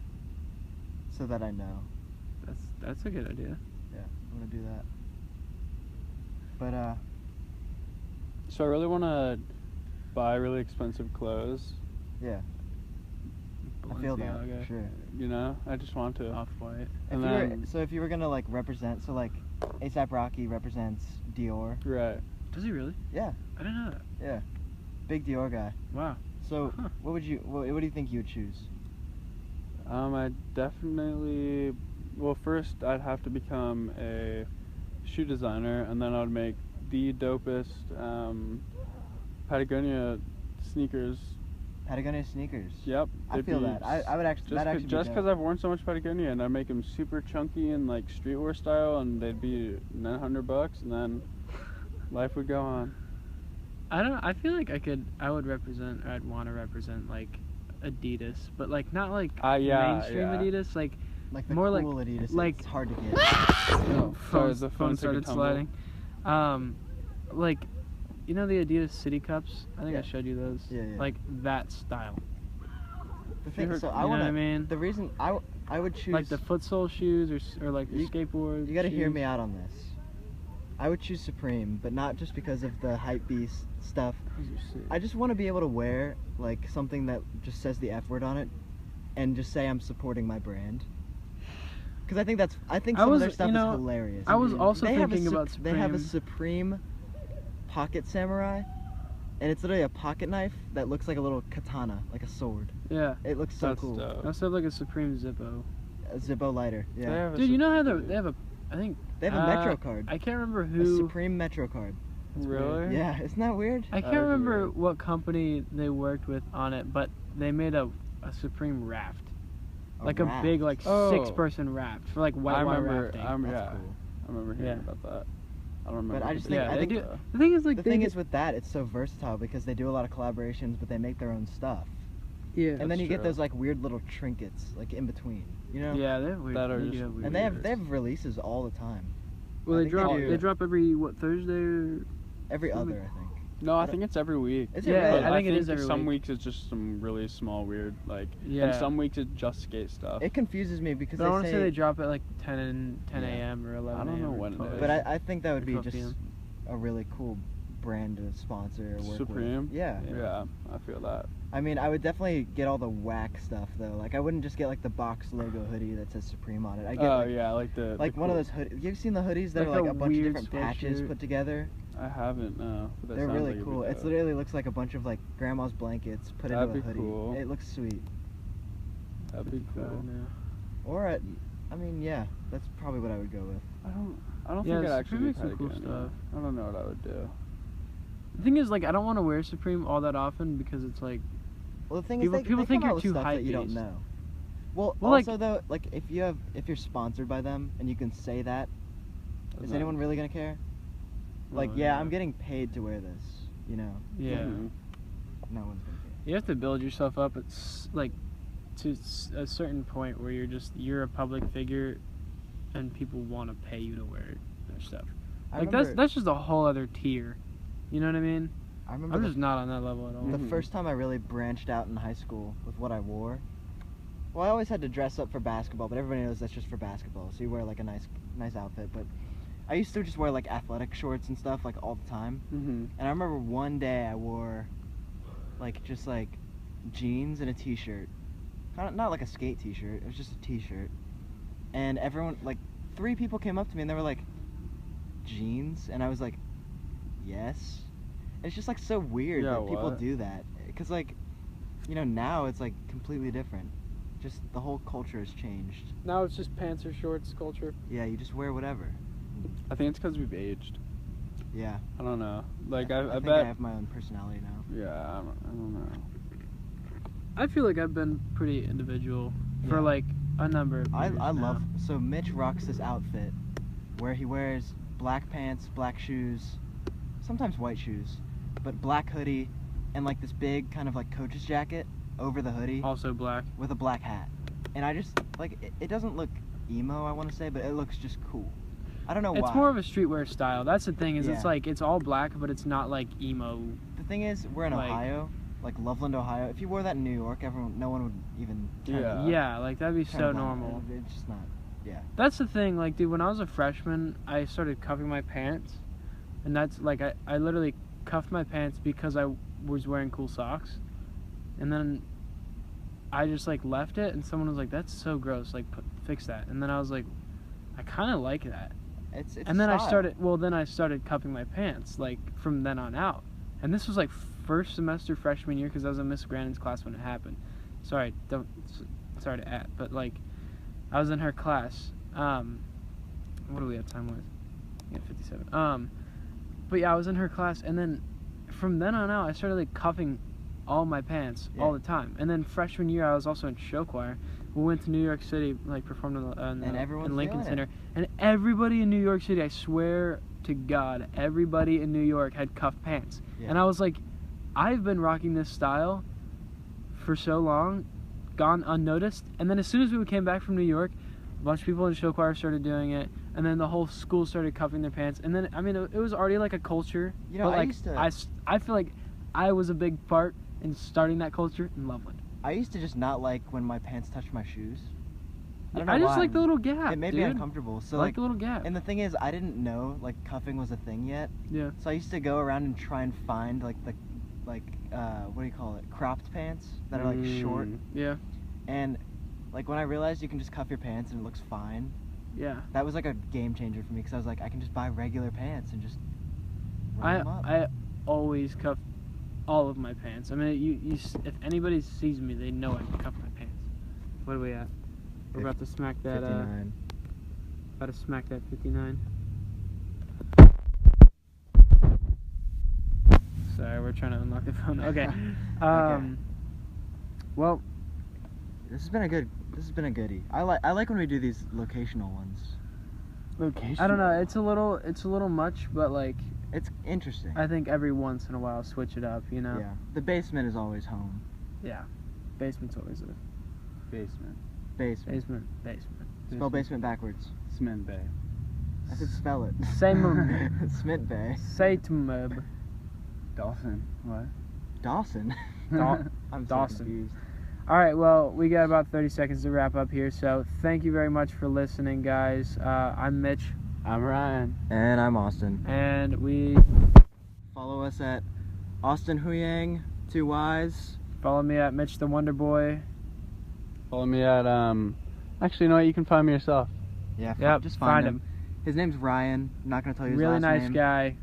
so that I know. That's a good idea. Yeah, I'm gonna do that. But So I really want to buy really expensive clothes. yeah, I feel that Balenciaga, for sure. You know, I just want to. Off-White. If you were gonna like represent, so like A$AP Rocky represents Dior. Right. Does he really? Yeah, I didn't know that. yeah, big Dior guy. Wow. So Huh. what do you think you would choose? I definitely. Well, first I'd have to become a shoe designer, and then I'd make the dopest Patagonia sneakers. Patagonia sneakers. Yep. I they'd feel be that. I would actually. Just because I've worn so much Patagonia, and I make them super chunky and like streetwear style, and they'd be $900, and then life would go on. I feel like I would represent, or I'd want to represent like Adidas, but like not like Yeah, mainstream yeah. Adidas, like like the more cool like- Adidas. like- It's hard to get. Oh, sorry, the phone phone took a started tumble. sliding. Like, you know the Adidas City Cups? I think Yeah. I showed you those. Yeah, yeah. Like that style. The thing, heard- so You I know want what I mean? The reason I would choose Like the foot sole shoes or like the You- skateboard. You gotta hear shoes. me out on this. I would choose Supreme, but not just because of the hype beast stuff. Those are sick. I just want to be able to wear like something that just says the F word on it, and just say I'm supporting my brand. Because I think some of their stuff is hilarious. I was also They have a thinking about They have a Supreme. Supreme pocket samurai, and it's literally a pocket knife that looks like a little katana, like a sword. Yeah. It looks so That's cool. dope. I also have like a Supreme Zippo. A Zippo lighter. They Yeah. have a Dude, you know how Supreme- they have a, I think. They have a Metro card. I can't remember A who. Supreme Metro card. That's weird. Really? Yeah, isn't that weird? I can't That would be remember weird. what company they worked with on it, but they made a Supreme raft. Like a raft. big, like, Oh. 6-person raft for, like, whitewater rafting. That's yeah. cool. I remember hearing Yeah. about that. I don't remember. But I just the think- yeah, I they think do. details. The thing is, like, The they thing do- is with that, it's so versatile because they do a lot of collaborations, but they make their own stuff. yeah. And then That's you get true. those like weird little trinkets, like in between, you know? Yeah, they have weird. That are they do just have weird And weird. they have releases all the time. Well, I they think drop. do They drop every Thursday. Or... every something. other, I think. No, I think it's every week. Is it Yeah, really? I think it is every some week. weeks it's just some really small weird and Yeah. some weeks it's just skate stuff. It confuses me because But I want they to say they say, drop at like 10 Yeah. a.m. or 11 I don't a.m. know or when it 12 is. but I think that would or be 12 just p.m. a really cool brand to sponsor or work Supreme? with. Yeah. Yeah, I feel that. I mean, I would definitely get all the whack stuff though. Like, I wouldn't just get like the box logo hoodie that says Supreme on it. I get like one of those hoodies. You've seen the hoodies that Like are like a a bunch of weird different patches sweatshirt. put together? I haven't, no. But that They're sounds really like cool. It literally looks like a bunch of like grandma's blankets put That'd into a be hoodie. cool. It looks sweet. That'd be cool. Or I mean, yeah, that's probably what I would go with. I don't Yeah, think I'd Supreme actually makes try some to cool get any. stuff. I don't know what I would do. The thing is, like, I don't want to wear Supreme all that often because it's like, Well, the thing People- is, they people come think out you're with too stuff that you don't hype-based. know. Well, Well, like- also though, like if you're sponsored by them and you can say that, is anyone really gonna care? Like, Oh, yeah, I'm getting paid to wear this. You know, yeah. Mhm. no one's gonna care. You have to build yourself up. It's like to a certain point where you're a public figure, and people want to pay you to wear their stuff. I Like remember, that's just a whole other tier. You know what I mean? I remember I'm just not on that level at all. the Mhm. first time I really branched out in high school with what I wore. Well, I always had to dress up for basketball, but everybody knows that's just for basketball. So you wear like a nice outfit. But I used to just wear like athletic shorts and stuff like all the time. Mhm. And I remember one day I wore like just like jeans and a t-shirt. Not like a skate t-shirt, it was just a t-shirt. And everyone, like 3 people came up to me and they were like, jeans? And I was like, yes. It's just like so weird Yeah, that people what? do that. Cause like, you know, now it's like completely different. Just the whole culture has changed. Now it's just pants or shorts culture. Yeah, you just wear whatever. I think it's because we've aged. Yeah. I don't know. Like, I think bet. I have my own personality now. Yeah, I don't know. I feel like I've been pretty individual for Yeah. like a number of years I now. love, so Mitch rocks this outfit where he wears black pants, black shoes, sometimes white shoes, but black hoodie and like this big kind of like coach's jacket over the hoodie Also black. with a black hat. And I just, like, it doesn't look emo, I want to say, but it looks just cool. I don't know why. It's more of a streetwear style. That's the thing is Yeah. it's like it's all black, but it's not like emo. The thing is, we're in like- Ohio, like Loveland, Ohio. If you wore that in New York, no one would even turn Yeah. Yeah, like that'd be turn so a blind eye. normal. It's just not, yeah. That's the thing, like, dude, when I was a freshman, I started cuffing my pants. And that's, like, I literally cuffed my pants because I was wearing cool socks. And then I just, like, left it, and someone was like, that's so gross, like, fix that. And then I was like, I kind of like that. It's And then style. I started cuffing my pants, like, from then on out. And this was, like, first semester freshman year, because I was in Miss Grandin's class when it happened. Sorry to add, but, like, I was in her class. What do we have time with? Yeah, 57. But yeah, I was in her class, and then from then on out, I started like cuffing all my pants all the time. And then freshman year, I was also in show choir. We went to New York City, like performed everyone's in Lincoln doing Center, and everybody in New York City, I swear to God, everybody in New York had cuffed pants. Yeah. And I was like, I've been rocking this style for so long, gone unnoticed. And then as soon as we came back from New York, a bunch of people in show choir started doing it, and then the whole school started cuffing their pants. And then, I mean, it was already like a culture. You know, but I like, used to- I feel like I was a big part in starting that culture in Loveland. I used to just not like when my pants touched my shoes. I don't I know just why. like the little gap, It made dude. me uncomfortable. So I like the little gap. and the thing is, I didn't know like cuffing was a thing yet. Yeah. So I used to go around and try and find like what do you call it? Cropped pants that are like short. Yeah. And like when I realized you can just cuff your pants and it looks fine, Yeah. that was like a game changer for me because I was like, I can just buy regular pants and just run them up. I always cuff all of my pants. I mean, if anybody sees me, they know I cuff my pants. What are we at? We're about to smack that. 59. About to smack that 59. Sorry, we're trying to unlock the phone. Okay. Well, This has been a goodie. I like when we do these locational ones. Location. I don't know. It's a little much, but like It's interesting. I think every once in a while switch it up. You know. Yeah. The basement is always home. Yeah. Basement's always a Basement. Basement. basement. Spell basement backwards. Cement Bay. I said spell it. Same. Smith Bay. Say to me. Dawson. What? Dawson. I'm so Dawson. confused. All right, well, we got about 30 seconds to wrap up here, so thank you very much for listening, guys. I'm Mitch, I'm Ryan. And I'm Austin. and we Follow us at Austin Huyang, 2 Y's. Follow me at Mitch the Wonder Boy. Follow me at actually, you know what? You can find me yourself. Yeah, Yep, just find find him. His name's Ryan. I'm not gonna tell you his Really last nice name. guy.